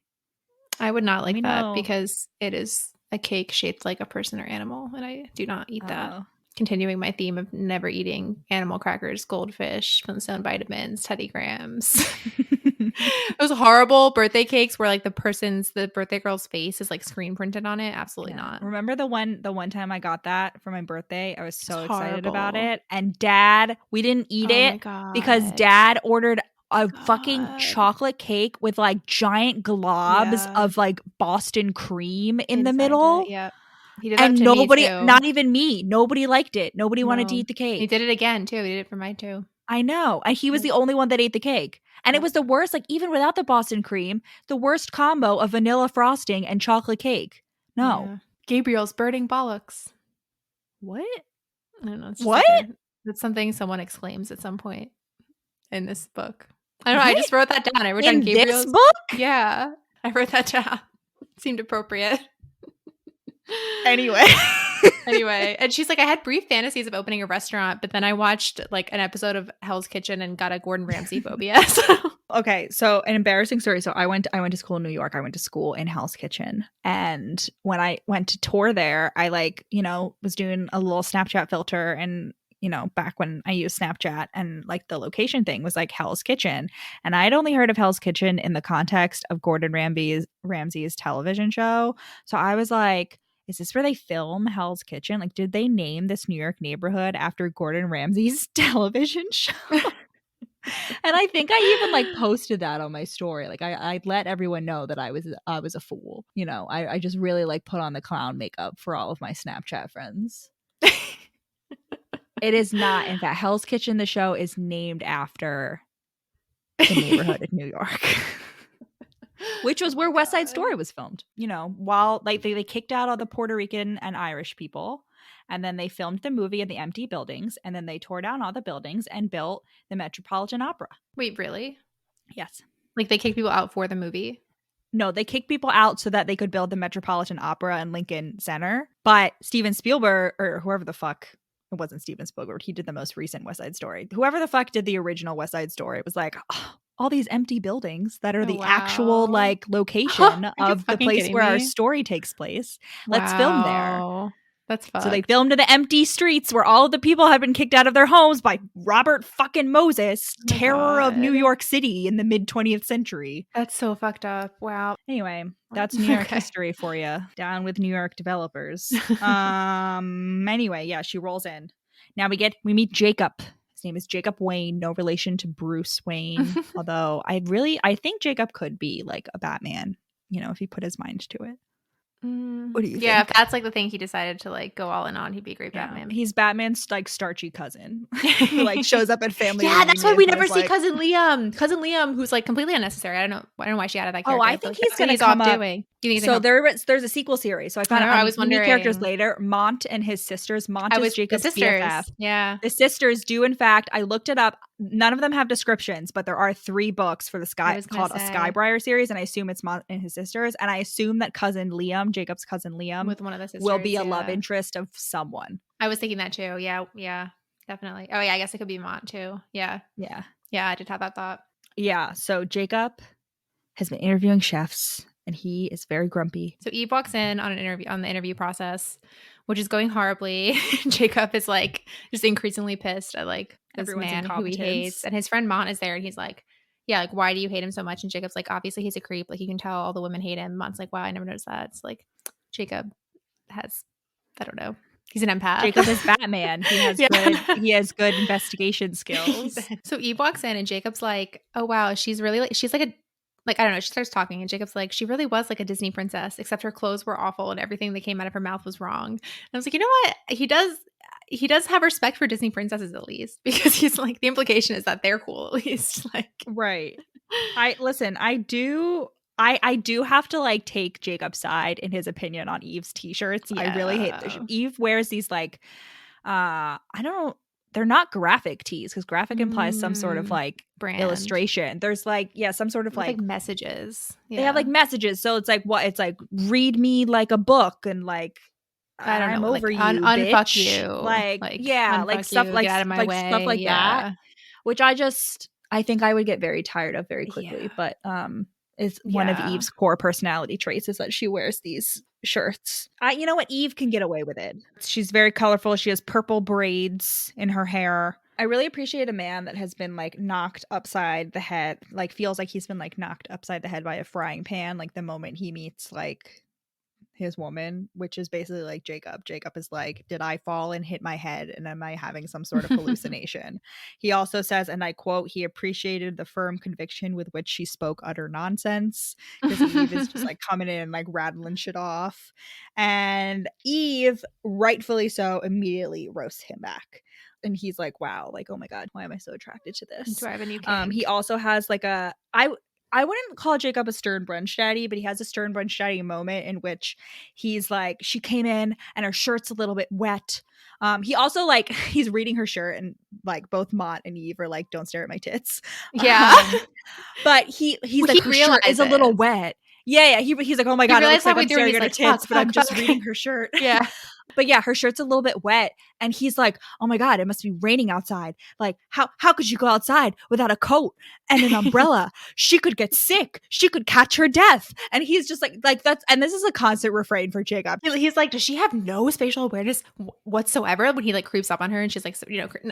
I would not Let me like that know. because it is a cake shaped like a person or animal, and I do not eat that. Oh. Continuing my theme of never eating animal crackers, goldfish, Flintstone vitamins, Teddy Grahams. Those horrible birthday cakes where like the birthday girl's face is like screen printed on it. Absolutely not. Remember the one time I got that for my birthday? I was so excited about horrible. it. And Dad, we didn't eat it because Dad ordered a fucking chocolate cake with like giant globs of like Boston cream in the middle. Yep. He did that and to nobody, me too. not even me, nobody liked it. Nobody wanted to No. eat the cake. He did it again too. He did it for mine too. I know. And he was the only one that ate the cake. And it was the worst, like even without the Boston cream, the worst combo of vanilla frosting and chocolate cake. No. Yeah. Gabriel's birding bollocks. What? I don't know. It's just What? like that's something someone exclaims at some point in this book. I don't know. I just wrote that down. I wrote down Gabriel's this book? Yeah. I wrote that down. It seemed appropriate. Anyway. And she's like, I had brief fantasies of opening a restaurant, but then I watched like an episode of Hell's Kitchen and got a Gordon Ramsay phobia. Okay, so an embarrassing story. So I went to school in New York. I went to school in Hell's Kitchen, and when I went to tour there, I was doing a little Snapchat filter, and back when I used Snapchat, and like the location thing was like Hell's Kitchen, and I had only heard of Hell's Kitchen in the context of Gordon Ramsay's television show. So I was like, is this where they film Hell's Kitchen? Like, did they name this New York neighborhood after Gordon Ramsay's television show? And I think I even like posted that on my story. Like I let everyone know that I was a fool. I just really like put on the clown makeup for all of my Snapchat friends. It is not. In fact, Hell's Kitchen, the show, is named after the neighborhood in New York. Which was where West Side Story was filmed. While like they kicked out all the Puerto Rican and Irish people, and then they filmed the movie in the empty buildings, and then they tore down all the buildings and built the Metropolitan Opera. Wait, really? Yes. Like they kicked people out for the movie? No, they kicked people out so that they could build the Metropolitan Opera in Lincoln Center. But Steven Spielberg, or whoever the fuck, it wasn't Steven Spielberg, he did the most recent West Side Story. Whoever the fuck did the original West Side Story was like, oh, all these empty buildings that are the actual like location of the place where our story takes place. Let's film there. That's fucked. So they filmed in the empty streets where all of the people had been kicked out of their homes by Robert fucking Moses, terror of New York City in the mid 20th century. That's so fucked up. Wow. Anyway, that's New York history for you. Down with New York developers. Anyway, yeah, she rolls in. Now we meet Jacob. His name is Jacob Wayne, no relation to Bruce Wayne. Although I think Jacob could be like a Batman, if he put his mind to it. What do you think? Yeah, if that's like the thing he decided to like go all in on, he'd be a great Batman. He's Batman's like starchy cousin who like shows up at family. Yeah, that's why we never see cousin Liam. Cousin Liam, who's like completely unnecessary. I don't know why she added that character. Oh, I think he's gonna come up. Doing. You think so there's a sequel series. So I found out. I was wondering characters later. Mont and his sisters. Mont is Jacob's BFF. Yeah, the sisters do in fact. I looked it up. None of them have descriptions, but there are 3 books for the called a Skybriar series, and I assume it's Mont and his sisters. And I assume that cousin Liam, Jacob's cousin Liam, with one of the sisters, will be a love interest of someone. I was thinking that too. Yeah, definitely. Oh yeah, I guess it could be Mont too. Yeah. I did have that thought. Yeah. So Jacob has been interviewing chefs, and he is very grumpy. So Eve walks in on the interview process, which is going horribly. Jacob is like just increasingly pissed at like this man who he hates, and his friend Mont is there, and he's like, yeah, like, why do you hate him so much? And Jacob's like, obviously he's a creep, like you can tell all the women hate him. Mont's like, wow, I never noticed that. It's like Jacob has, I don't know, he's an empath. Jacob is Batman. He has good investigation skills. So Eve walks in, and Jacob's like, oh wow, she's really like, she's like a, like, I don't know, she starts talking, and Jacob's like, she really was like a Disney princess, except her clothes were awful and everything that came out of her mouth was wrong. And I was like, you know what? He does have respect for Disney princesses at least, because he's like, the implication is that they're cool at least. Like, right. I do have to like take Jacob's side in his opinion on Eve's t-shirts. Yeah. I really hate this. Eve wears these like I don't know, they're not graphic tees, because graphic implies some sort of like brand illustration. There's like, some sort of with, like messages. they have like messages. So it's like, what? It's like, read me like a book, and like, I don't I'm know, over like you, unfuck bitch. you, like stuff you, like get out of my way. stuff like that, which I think I would get very tired of very quickly. But is one of Eve's core personality traits is that she wears these shirts. You know what? Eve can get away with it. She's very colorful. She has purple braids in her hair. I really appreciate a man that has been like knocked upside the head, like feels like he's been like knocked upside the head by a frying pan, like the moment he meets like his woman, which is basically like Jacob. Jacob is like, did I fall and hit my head, and am I having some sort of hallucination? He also says, and I quote, he appreciated the firm conviction with which she spoke utter nonsense, because Eve is just like coming in and like rattling shit off, and Eve, rightfully so, immediately roasts him back. And he's like, wow, like, oh my God, why am I so attracted to this? Do I have a new kink? He also has like I wouldn't call Jacob a stern brunch daddy, but he has a stern brunch daddy moment in which he's like, she came in and her shirt's a little bit wet. He also like, he's reading her shirt, and like both Mott and Eve are like, don't stare at my tits. Yeah. But he's like, her shirt is a little wet. Yeah. He's like, oh my God, it looks like I'm staring at her tits, but I'm just reading her shirt. Yeah. But yeah, her shirt's a little bit wet, and he's like, oh my God, it must be raining outside. Like, how could you go outside without a coat and an umbrella? She could get sick. She could catch her death. And he's just like that's, and this is a constant refrain for Jacob. He's like, does she have no spatial awareness whatsoever? When he like creeps up on her and she's like,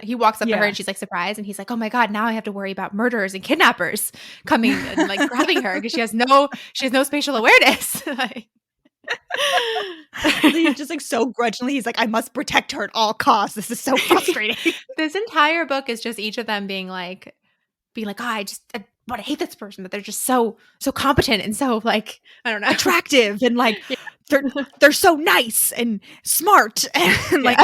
he walks up to her and she's like surprised, and he's like, oh my God, now I have to worry about murderers and kidnappers coming and like grabbing her because she has no spatial awareness. Like, he's just like so grudgingly, he's like, I must protect her at all costs. This is so frustrating. This entire book is just each of them being like, oh, I want to hate this person, but they're just so competent and so like, I don't know, attractive, and like they're so nice and smart and like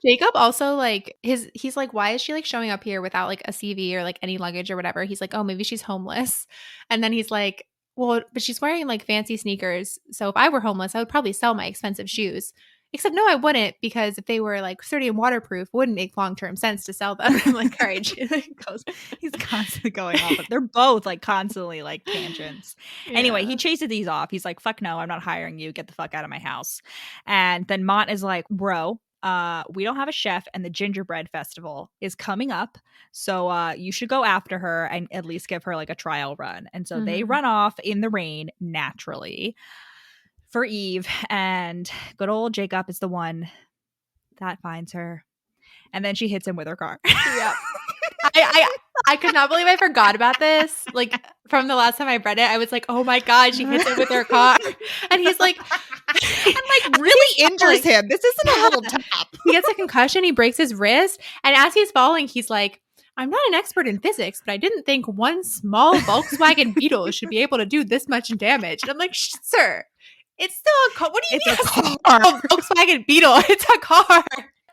Jacob also like he's like, why is she like showing up here without like a CV or like any luggage or whatever? He's like, oh, maybe she's homeless. And then he's like, well, but she's wearing like fancy sneakers. So if I were homeless, I would probably sell my expensive shoes. Except no, I wouldn't, because if they were like sturdy and waterproof, it wouldn't make long-term sense to sell them. I'm like, all right. He's constantly going off. They're both like constantly like tangents. Yeah. Anyway, he chases these off. He's like, fuck no, I'm not hiring you. Get the fuck out of my house. And then Mott is like, bro, we don't have a chef, and the gingerbread festival is coming up, so you should go after her and at least give her like a trial run. And so they run off in the rain naturally for Eve, and good old Jacob is the one that finds her, and then she hits him with her car. Yeah. I could not believe I forgot about this. Like from the last time I read it, I was like, oh my God, she hits him with her car. And he's like, and like really injures him. This isn't a little tap. He gets a concussion, he breaks his wrist, and as he's falling, he's like, I'm not an expert in physics, but I didn't think one small Volkswagen Beetle should be able to do this much damage. And I'm like, sir, it's still a car. What do you mean? It's a car. Volkswagen Beetle. It's a car.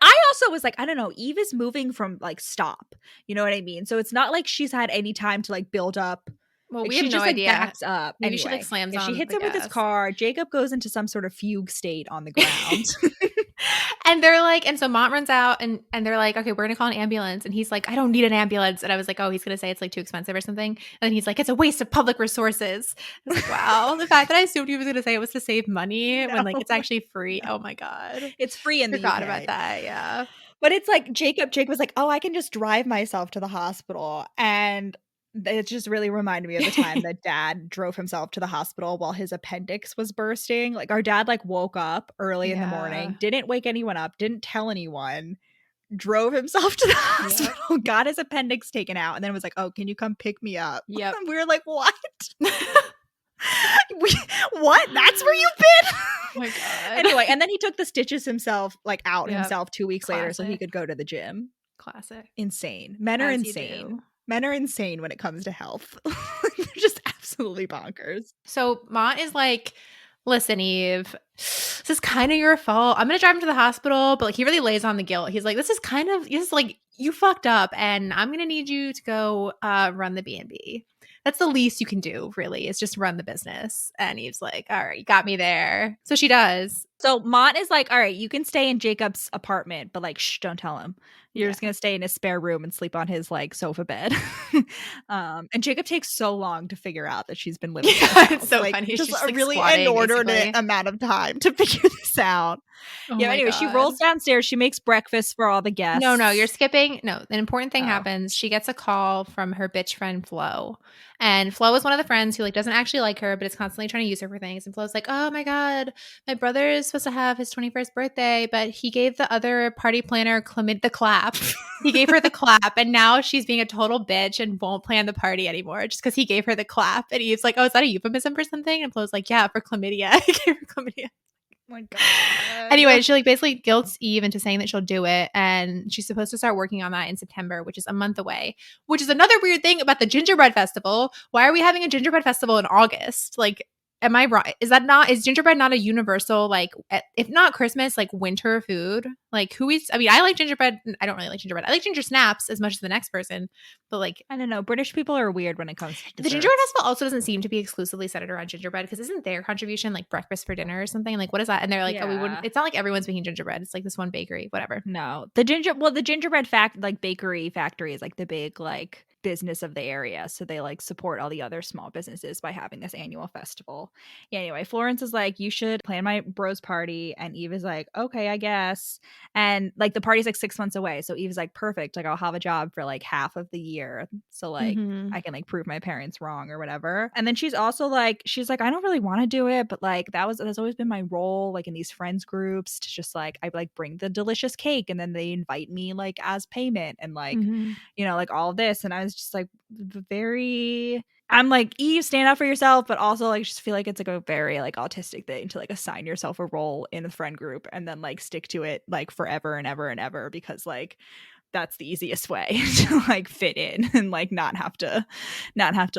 I also was like, I don't know, Eve is moving from like stop. You know what I mean? So it's not like she's had any time to like build up. Well, like, we have she no just idea. Like backs up. Maybe anyway, she like slams on. She hits him with his car. Jacob goes into some sort of fugue state on the ground. And they're like, and so Mont runs out and they're like, okay, we're gonna call an ambulance. And he's like, I don't need an ambulance. And I was like, oh, he's gonna say it's like too expensive or something. And then he's like, it's a waste of public resources. I was like, wow. The fact that I assumed he was gonna say it was to save money when like it's actually free. Oh my God. It's free in the Forgot UK. about that. Yeah. But it's like Jacob was like, oh, I can just drive myself to the hospital. And it just really reminded me of the time that Dad drove himself to the hospital while his appendix was bursting. Like our dad like woke up early in the morning, didn't wake anyone up, didn't tell anyone, drove himself to the hospital, got his appendix taken out, and then was like, oh, can you come pick me up? Yep. And we were like, what? What? That's where you've been? Oh my God. Anyway, and then he took the stitches himself, like out himself 2 weeks later so he could go to the gym. Classic. Insane. Men are insane. Men are insane when it comes to health. They're just absolutely bonkers. So Mont is like, listen, Eve, this is kind of your fault. I'm going to drive him to the hospital. But like he really lays on the guilt. He's like, this is like, you fucked up and I'm going to need you to go run the B&B. That's the least you can do, really, is just run the business. And Eve's like, all right, you got me there. So she does. So Mont is like, all right, you can stay in Jacob's apartment, but like, shh, don't tell him. You're just gonna stay in his spare room and sleep on his like sofa bed. And Jacob takes so long to figure out that she's been living in his house. It's so like, funny. Just She's a like really squatting, inordinate basically. amount of time to figure this out. Oh Yeah. my Anyway, she God. rolls downstairs. She makes breakfast for all the guests. No, you're skipping. No, an important thing Oh. happens. She gets a call from her bitch friend Flo. And Flo is one of the friends who like doesn't actually like her, but is constantly trying to use her for things. And Flo's like, oh my God, my brother is supposed to have his 21st birthday, but he gave the other party planner Clement the clap. He gave her the clap, and now she's being a total bitch and won't plan the party anymore just because he gave her the clap. And Eve's like, oh, is that a euphemism for something? And Flo's like, yeah, for chlamydia. He gave her chlamydia. Oh my God. Anyway, she like basically guilts Eve into saying that she'll do it, and she's supposed to start working on that in September, which is a month away. Which is another weird thing about the gingerbread festival. Why are we having a gingerbread festival in August? Like, am I wrong? Is gingerbread not a universal, like, if not Christmas, like winter food? Like, who eats? I mean, I like gingerbread. I don't really like gingerbread. I like ginger snaps as much as the next person, but like, I don't know. British people are weird when it comes to the desserts. gingerbread festival also doesn't seem to be exclusively centered around gingerbread, because isn't their contribution like breakfast for dinner or something? Like, what is that? And they're like, oh, we wouldn't. It's not like everyone's making gingerbread. It's like this one bakery, whatever. No, the gingerbread bakery factory is like the big like business of the area, so they like support all the other small businesses by having this annual festival. Yeah, anyway, Florence is like, you should plan my bros party, and Eve is like, okay, I guess. And like the party's like 6 months away, so Eve's like, perfect, like I'll have a job for like half of the year, so like I can like prove my parents wrong or whatever. And then she's also like, I don't really want to do it, but like that's always been my role, like in these friends groups, to just like I like bring the delicious cake and then they invite me like as payment, and like you know, like all of this. And I was just like I'm like, Eve, stand up for yourself, but also like just feel like it's like a very like autistic thing to like assign yourself a role in a friend group and then like stick to it like forever and ever and ever, because like that's the easiest way to like fit in and like not have to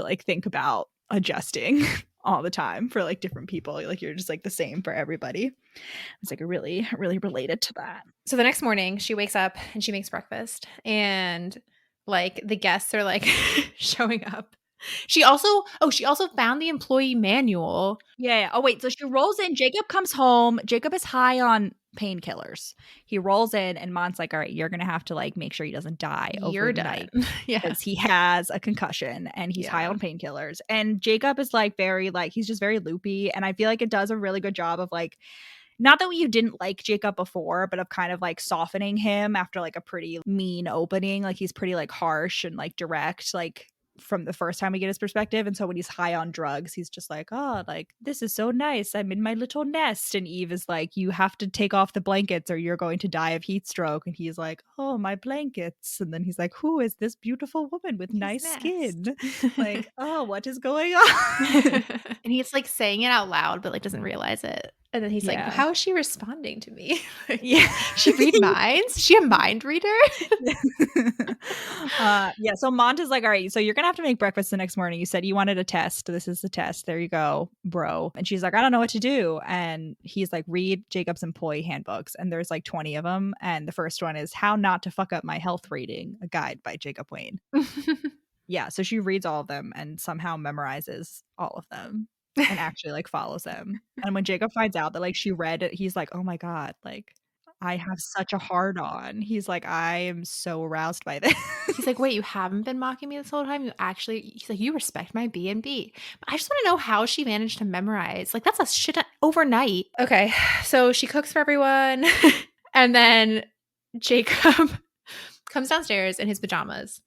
like think about adjusting all the time for like different people. Like you're just like the same for everybody. It's like I really related to that. So the next morning she wakes up and she makes breakfast, and like the guests are like showing up. She also found the employee manual. Yeah. Oh wait, so she rolls in. Jacob comes home. Jacob is high on painkillers. He rolls in, and Mont's like, all right, you're gonna have to like make sure he doesn't die overnight. Yeah, because he has a concussion and he's high on painkillers. And Jacob is like very like, he's just very loopy, and I feel like it does a really good job of like, not that you didn't like Jacob before, but of kind of like softening him after like a pretty mean opening. Like he's pretty like harsh and like direct, like from the first time we get his perspective. And so when he's high on drugs, he's just like, oh, like this is so nice, I'm in my little nest. And Eve is like, you have to take off the blankets or you're going to die of heat stroke. And he's like, oh, my blankets. And then he's like, who is this beautiful woman with nice skin? Like, oh, what is going on? And he's like saying it out loud but like doesn't realize it. And then he's like, how is she responding to me? She read minds? Is she a mind reader? Yeah, so Mont is like, all right, so you're gonna have to make breakfast the next morning. You said you wanted a test. This is the test. There you go, bro. And she's like, I don't know what to do. And he's like, read Jacob's employee handbooks. And there's like 20 of them. And the first one is How Not to Fuck Up My Health Rating, a guide by Jacob Wayne. Yeah, so she reads all of them and somehow memorizes all of them and actually like follows them. And when Jacob finds out that like she read it, he's like, oh my God, like I have such a hard on. He's like, I am so aroused by this. He's like, wait, you haven't been mocking me this whole time? He's like, you respect my B&B. But I just want to know how she managed to memorize. Like, that's a shit overnight. Okay, so she cooks for everyone. And then Jacob comes downstairs in his pajamas.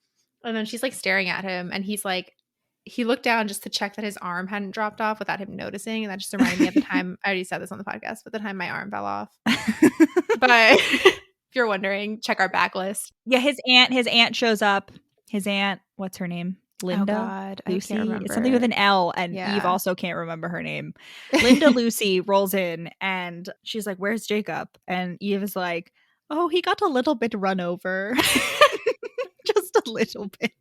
And then she's like staring at him. And he's like, he looked down just to check that his arm hadn't dropped off without him noticing. And that just reminded me of the time, I already said this on the podcast, but the time my arm fell off. But if you're wondering, check our backlist. Yeah, his aunt shows up. His aunt, what's her name? Linda? Oh God, Lucy? I can't remember. It's something with an L, and Eve also can't remember her name. Linda Lucy rolls in, and she's like, where's Jacob? And Eve is like, oh, he got a little bit run over. Just a little bit.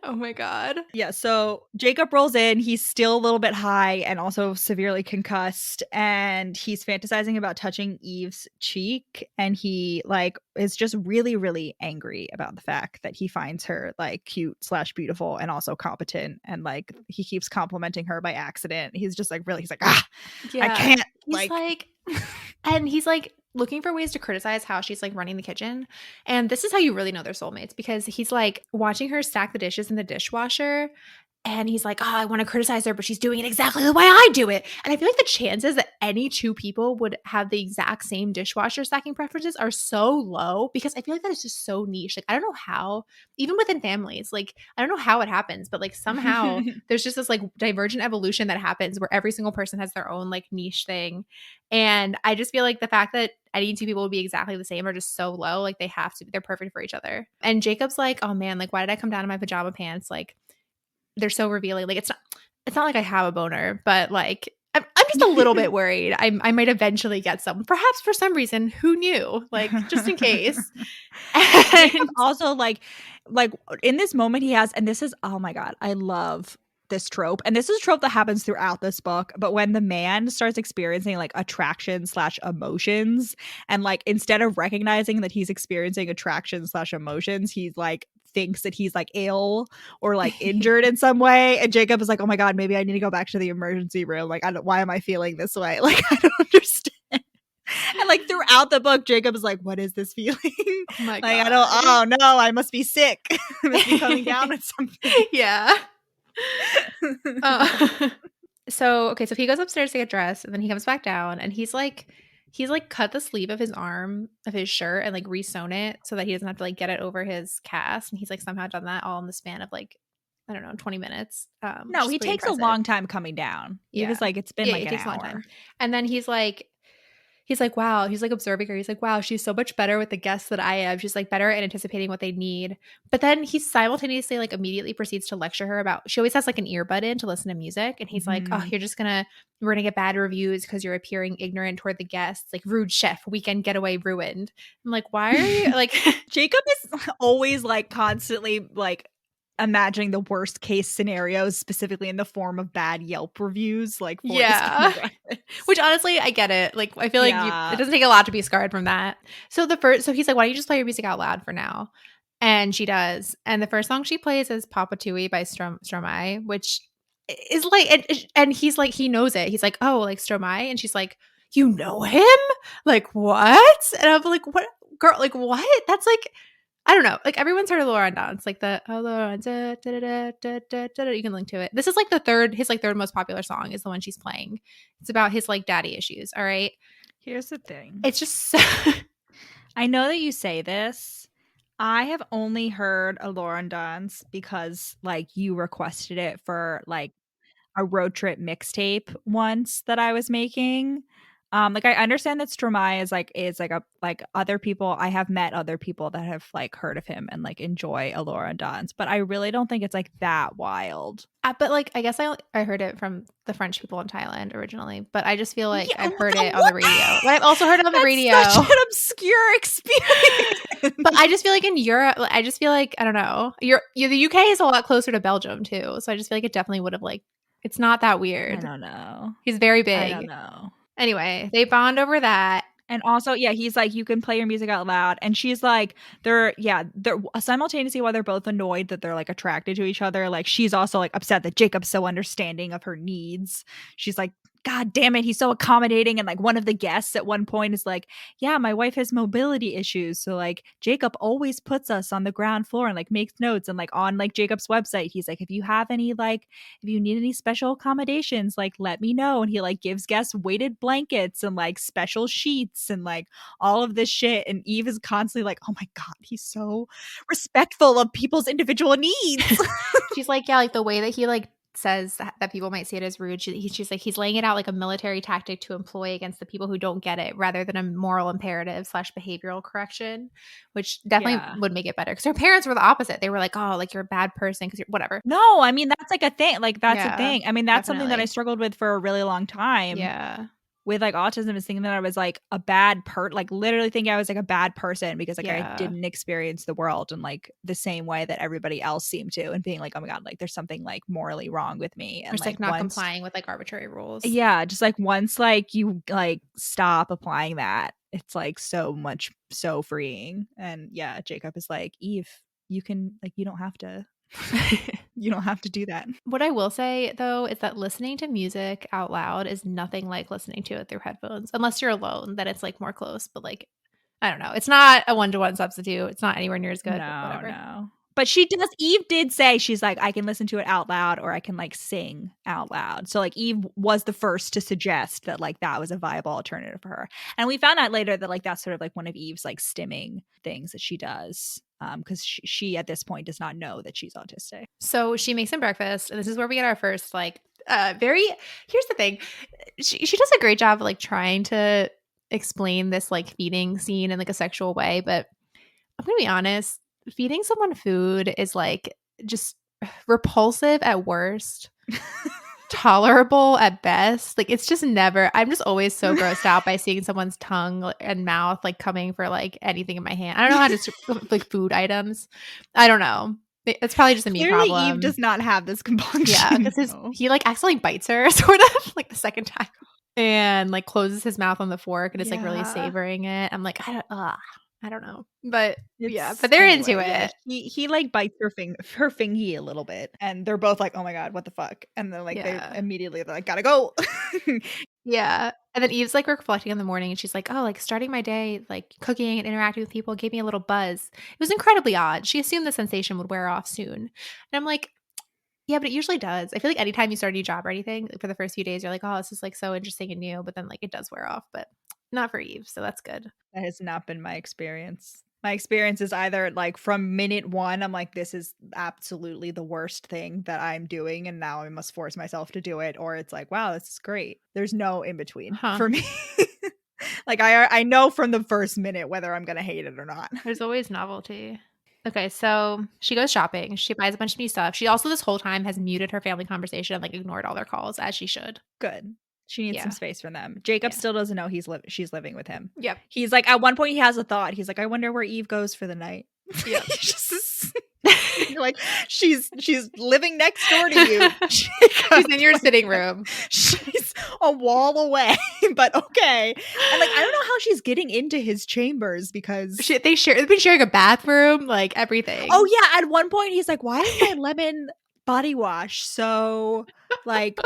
Oh my God. Yeah, so Jacob rolls in. He's still a little bit high and also severely concussed, and he's fantasizing about touching Eve's cheek, and he like is just really, really angry about the fact that he finds her like cute/beautiful and also competent, and like he keeps complimenting her by accident. He's just like he's like, I can't. He's like and he's like looking for ways to criticize how she's like running the kitchen. And this is how you really know they're soulmates, because he's like watching her stack the dishes in the dishwasher. And he's like, oh, I want to criticize her, but she's doing it exactly the way I do it. And I feel like the chances that any two people would have the exact same dishwasher stacking preferences are so low, because I feel like that is just so niche. Like, I don't know how, even within families, like, I don't know how it happens, but like somehow there's just this like divergent evolution that happens where every single person has their own like niche thing. And I just feel like the fact that any two people would be exactly the same are just so low. Like, they have to, they're perfect for each other. And Jacob's like, oh man, like, why did I come down in my pajama pants? Like, they're so revealing. Like, it's not like I have a boner, but like I'm just a little bit worried. I might eventually get some, perhaps for some reason. Who knew? Like, just in case. And also like in this moment he has, and this is, oh my God, I love this trope, and this is a trope that happens throughout this book, but when the man starts experiencing like attraction/emotions, and like instead of recognizing that he's experiencing attraction/emotions, he's like thinks that he's like ill or like injured in some way, and Jacob is like, oh my God, maybe I need to go back to the emergency room, like why am I feeling this way, like I don't understand. And like throughout the book, Jacob is like, what is this feeling? Oh my like God. I don't, oh no, I must be sick. I must be coming down with something. Yeah. So he goes upstairs to get dressed, and then he comes back down, and he's like cut the sleeve of his arm of his shirt and like re-sewn it so that he doesn't have to like get it over his cast, and he's like somehow done that all in the span of like, I don't know, 20 minutes. No, he takes impressive. A long time coming down. He was like, it's been like an hour. A long time. And then he's like, wow, he's like observing her. He's like, wow, she's so much better with the guests than I am. She's like better at anticipating what they need. But then he simultaneously like immediately proceeds to lecture her about, she always has like an earbud in to listen to music. And he's like, oh, we're gonna get bad reviews because you're appearing ignorant toward the guests. Like, rude chef, weekend getaway ruined. I'm like, why are you like Jacob is always like constantly like imagining the worst case scenarios, specifically in the form of bad Yelp reviews, like for which honestly I get it. Like, I feel like it doesn't take a lot to be scarred from that. So he's like, why don't you just play your music out loud for now? And she does, and the first song she plays is Papaoutai by Stromae, which is like, and he's like, he knows it. He's like, oh, like Stromae, and she's like, you know him? Like, what? And I'm like, what, girl? Like, what? That's like, I don't know. Like, everyone's heard of Alors, Danse, like the Alors, you can link to it. This is like his third most popular song is the one she's playing. It's about his like daddy issues. All right. Here's the thing. It's just so I know that you say this. I have only heard Alors Danse because like you requested it for like a road trip mixtape once that I was making. Like I understand that Stromae is like a like other people. I have met other people that have like heard of him and like enjoy Alors Danse, but I really don't think it's like that wild. But like, I guess I heard it from the French people in Thailand originally, but I just feel like I've heard it on the radio. But I've also heard it on the radio. Such an obscure experience. But I just feel like in Europe, I just feel like, I don't know, the UK is a lot closer to Belgium too, so I just feel like it definitely would have like, it's not that weird. I don't know. He's very big. I don't know. Anyway, they bond over that. And also, yeah, he's like, you can play your music out loud. And she's like, they're simultaneously, while they're both annoyed that they're like attracted to each other, like she's also like upset that Jacob's so understanding of her needs. She's like, God damn it, he's so accommodating. And like one of the guests at one point is like, yeah, my wife has mobility issues, so like Jacob always puts us on the ground floor and like makes notes. And like on like Jacob's website, he's like, if you need any special accommodations, like let me know. And he like gives guests weighted blankets and like special sheets and like all of this shit. And Eve is constantly like, oh my God, he's so respectful of people's individual needs. She's like, yeah, like the way that he like says that people might see it as rude. She's like, he's laying it out like a military tactic to employ against the people who don't get it, rather than a moral imperative / behavioral correction, which definitely would make it better. Because her parents were the opposite. They were like, oh, like you're a bad person because you're whatever. No, I mean, that's like a thing. Like that's a thing. I mean, that's something that I struggled with for a really long time. Yeah. with like autism is thinking that I was like a bad like literally thinking I was like a bad person because like I didn't experience the world in like the same way that everybody else seemed to, and being like, oh my God, like there's something like morally wrong with me. And just like not complying with like arbitrary rules. Yeah, just like once like you like stop applying that, it's like so freeing. And yeah, Jacob is like, Eve, you can like, you don't have to you don't have to do that. What I will say though is that listening to music out loud is nothing like listening to it through headphones, unless you're alone, then it's like more close. But like, I don't know, it's not a 1-to-1 substitute. It's not anywhere near as good. No. But Eve did say, she's like, I can listen to it out loud or I can like sing out loud. So like Eve was the first to suggest that like that was a viable alternative for her. And we found out later that like that's sort of like one of Eve's like stimming things that she does. Because she at this point does not know that she's autistic. So she makes him breakfast. And this is where we get our first like here's the thing. She does a great job of like trying to explain this like feeding scene in like a sexual way. But I'm going to be honest. Feeding someone food is like just repulsive at worst, tolerable at best. Like it's just never, I'm just always so grossed out by seeing someone's tongue and mouth like coming for like anything in my hand. I don't know how to like food items. I don't know. It's probably just a me Clearly problem. Eve does not have this compunction. Yeah, because he like accidentally bites her sort of like the second time and like closes his mouth on the fork and is like really savoring it. I'm like, I don't know, but but they're into it. He like bites her fingy a little bit, and they're both like, "Oh my God, what the fuck?" And then like they're like, "Gotta go." Yeah, and then Eve's like reflecting on the morning, and she's like, "Oh, like starting my day, like cooking and interacting with people gave me a little buzz. It was incredibly odd. She assumed the sensation would wear off soon." And I'm like, "Yeah, but it usually does. I feel like anytime you start a new job or anything, like, for the first few days, you're like, oh, this is like so interesting and new, but then like it does wear off, but." Not for Eve, so that's good. That has not been my experience. My experience is either like from minute one, I'm like, this is absolutely the worst thing that I'm doing, and now I must force myself to do it, or it's like, wow, this is great. There's no in between for me. Like I know from the first minute whether I'm gonna hate it or not. There's always novelty. Okay, so she goes shopping. She buys a bunch of new stuff. She also this whole time has muted her family conversation and like ignored all their calls, as she should. Good. She needs some space from them. Jacob still doesn't know she's living with him. Yep. He's like, at one point he has a thought. He's like, I wonder where Eve goes for the night. Yep. You're like, she's living next door to you. She's in your sitting room. She's a wall away, but okay. And like, I don't know how she's getting into his chambers because they've been sharing a bathroom, like everything. Oh yeah, at one point he's like, why is my lemon body wash so like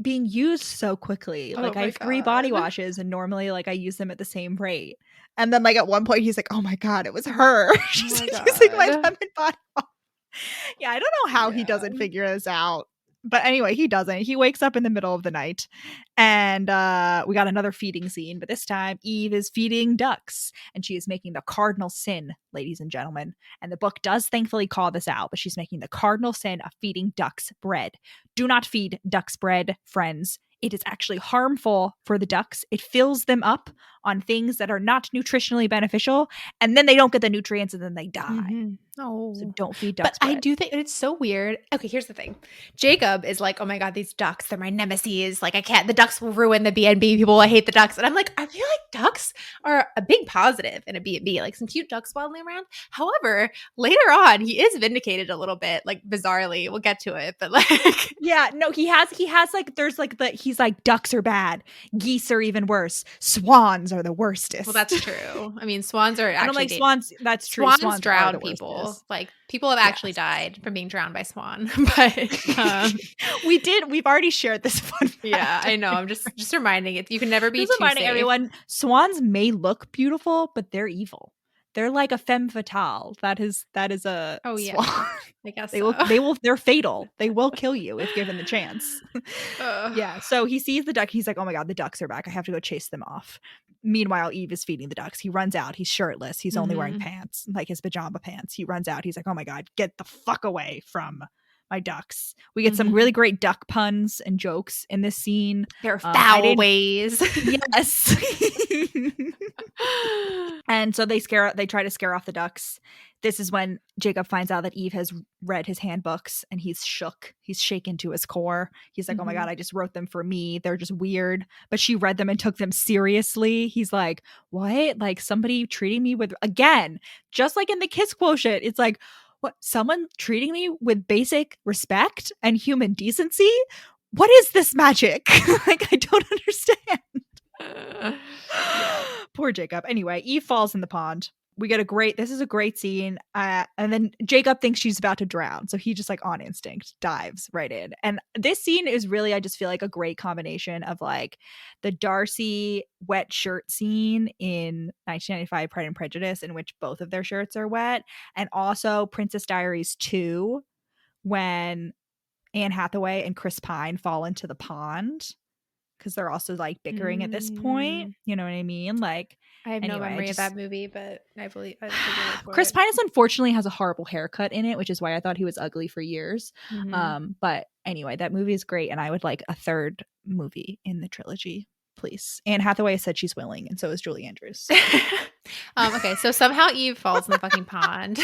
being used so quickly? Like I have 3 body washes and normally like I use them at the same rate. And then like at one point he's like, oh my God, it was her. She's using my lemon body wash. Yeah, I don't know how he doesn't figure this out. But anyway, he doesn't. He wakes up in the middle of the night and we got another feeding scene. But this time Eve is feeding ducks and she is making the cardinal sin, ladies and gentlemen. And the book does thankfully call this out, but she's making the cardinal sin of feeding ducks bread. Do not feed ducks bread, friends. It is actually harmful for the ducks. It fills them up on things that are not nutritionally beneficial, and then they don't get the nutrients and then they die. Mm-hmm. Oh, so don't feed ducks. But bread. I do think it's so weird. Okay, here's the thing. Jacob is like, oh my God, these ducks, they're my nemesis. Like the ducks will ruin the B&B. People will hate the ducks. And I'm like, I feel like ducks are a big positive in a B&B, like some cute ducks waddling around. However, later on, he is vindicated a little bit, like bizarrely. We'll get to it, but like. Yeah, no, he has like, there's like he's like, ducks are bad. Geese are even worse. Swans are the worstest. Well, that's true. I mean, swans are actually. I'm like, swans, that's true. Swans drown people. Like people have actually died from being drowned by swan. But we've already shared this fun fact. Yeah, I know. I'm just reminding it. You can never be too reminding safe. Everyone, swans may look beautiful, but they're evil. They're like a femme fatale. That is a swan. I guess they're fatal. They will kill you if given the chance. Yeah. So he sees the duck. He's like, oh my God, the ducks are back. I have to go chase them off. Meanwhile, Eve is feeding the ducks. He runs out. He's shirtless. He's only wearing pants, like his pajama pants. He runs out. He's like, oh my God, get the fuck away from my ducks. We get some really great duck puns and jokes in this scene. Their foul ways. Yes. And so they try to scare off the ducks. This is when Jacob finds out that Eve has read his handbooks and he's shook. He's shaken to his core. He's like, oh my God, I just wrote them for me. They're just weird. But she read them and took them seriously. He's like, what? Like somebody treating me with, again, just like in the kiss quotient, it's like, what? Someone treating me with basic respect and human decency? What is this magic? Like, I don't understand. Poor Jacob. Anyway, Eve falls in the pond. We get this is a great scene. And then Jacob thinks she's about to drown. So he just like on instinct dives right in. And this scene is really, I just feel like a great combination of like the Darcy wet shirt scene in 1995 Pride and Prejudice, in which both of their shirts are wet. And also Princess Diaries 2, when Anne Hathaway and Chris Pine fall into the pond. Because they're also like bickering at this point. You know what I mean? Like, I have no memory of that movie, but I believe Chris Pine unfortunately has a horrible haircut in it, which is why I thought he was ugly for years. But anyway, that movie is great, and I would like a third movie in the trilogy, please. Anne Hathaway said she's willing, and so is Julie Andrews. Okay, so somehow Eve falls in the fucking pond.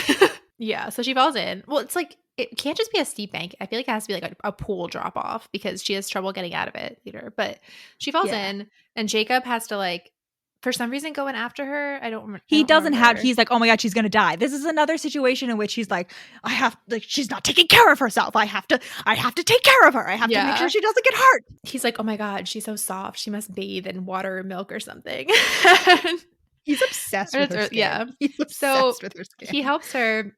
Yeah, so she falls in. Well, it's like, it can't just be a steep bank. I feel like it has to be like a pool drop off because she has trouble getting out of it later. But she falls in, and Jacob has to like, for some reason, go in after her. I don't remember. He's like, oh my God, she's gonna die. This is another situation in which he's like, she's not taking care of herself. I have to take care of her. I have to make sure she doesn't get hurt. He's like, oh my God, she's so soft. She must bathe in water or milk or something. He's obsessed with her skin. Yeah. He's obsessed with her skin. He helps her.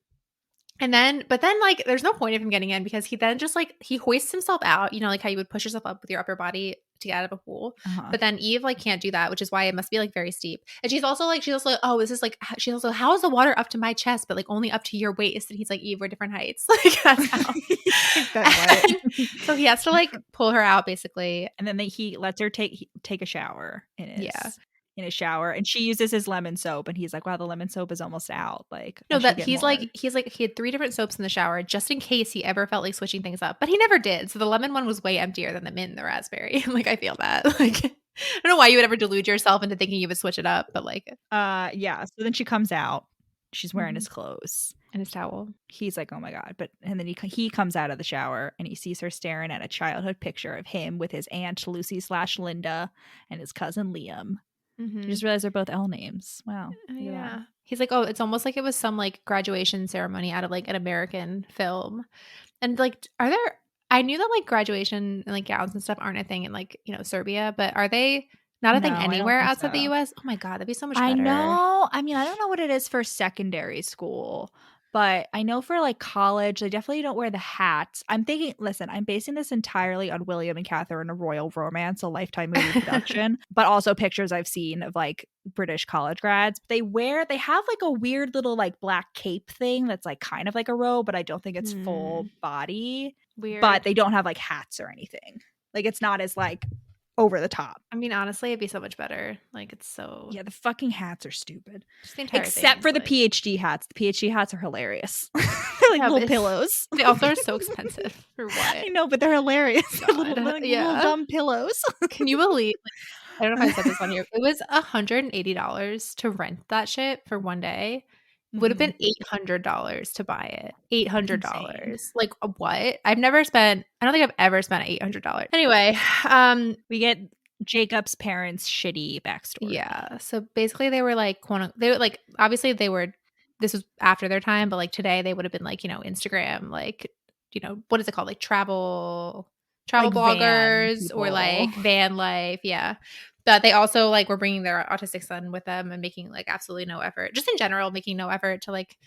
But then like there's no point of him getting in because he then just like he hoists himself out, you know, like how you would push yourself up with your upper body to get out of a pool. But then Eve like can't do that, which is why it must be like very steep. And she's also oh, this is like, she's also, how is the water up to my chest but like only up to your waist? And he's like, Eve, we're different heights. Like that's how. So he has to like pull her out basically, and then he lets her take a shower in a shower, and she uses his lemon soap, and he's like, wow, the lemon soap is almost out. Like, no, that he's like he had 3 different soaps in the shower just in case he ever felt like switching things up, but he never did. So the lemon one was way emptier than the mint and the raspberry. Like, I feel that. Like, I don't know why you would ever delude yourself into thinking you would switch it up, but like, yeah. So then she comes out. She's wearing his clothes and his towel. He's like, oh my God. And then he comes out of the shower and he sees her staring at a childhood picture of him with his aunt Lucy/Linda and his cousin Liam. I just realized they're both L names. Wow. Yeah. He's like, oh, it's almost like it was some like graduation ceremony out of like an American film. And like, I knew that like graduation and like gowns and stuff aren't a thing in like, you know, Serbia, but are they not a thing anywhere outside the US? Oh my God, that'd be so much better. I know. I mean, I don't know what it is for secondary school, but I know for like college, they definitely don't wear the hats. I'm thinking, listen, I'm basing this entirely on William and Catherine, A Royal Romance, a Lifetime movie production, but also pictures I've seen of like British college grads. They have like a weird little like black cape thing that's like kind of like a robe, but I don't think it's full body. Weird. But they don't have like hats or anything. Like, it's not as like over the top. I mean, honestly, it'd be so much better. Like, it's so... Yeah, the fucking hats are stupid. Except for the PhD hats. The PhD hats are hilarious. They're like little pillows. They also are so expensive. For what? I know, but they're hilarious. They're little dumb pillows. Can you believe... I don't know if I said this on here. It was $180 to rent that shit for one day. Would have been $800 to buy it. $800. Like, what? I don't think I've ever spent $800. Anyway, we get Jacob's parents' shitty backstory. Yeah. So basically they were like, obviously this was after their time, but like today they would have been like, you know, Instagram, like, you know, what is it called? Like travel like bloggers or like van life. Yeah. But they also like were bringing their autistic son with them and making like absolutely no effort, just in general, making no effort to like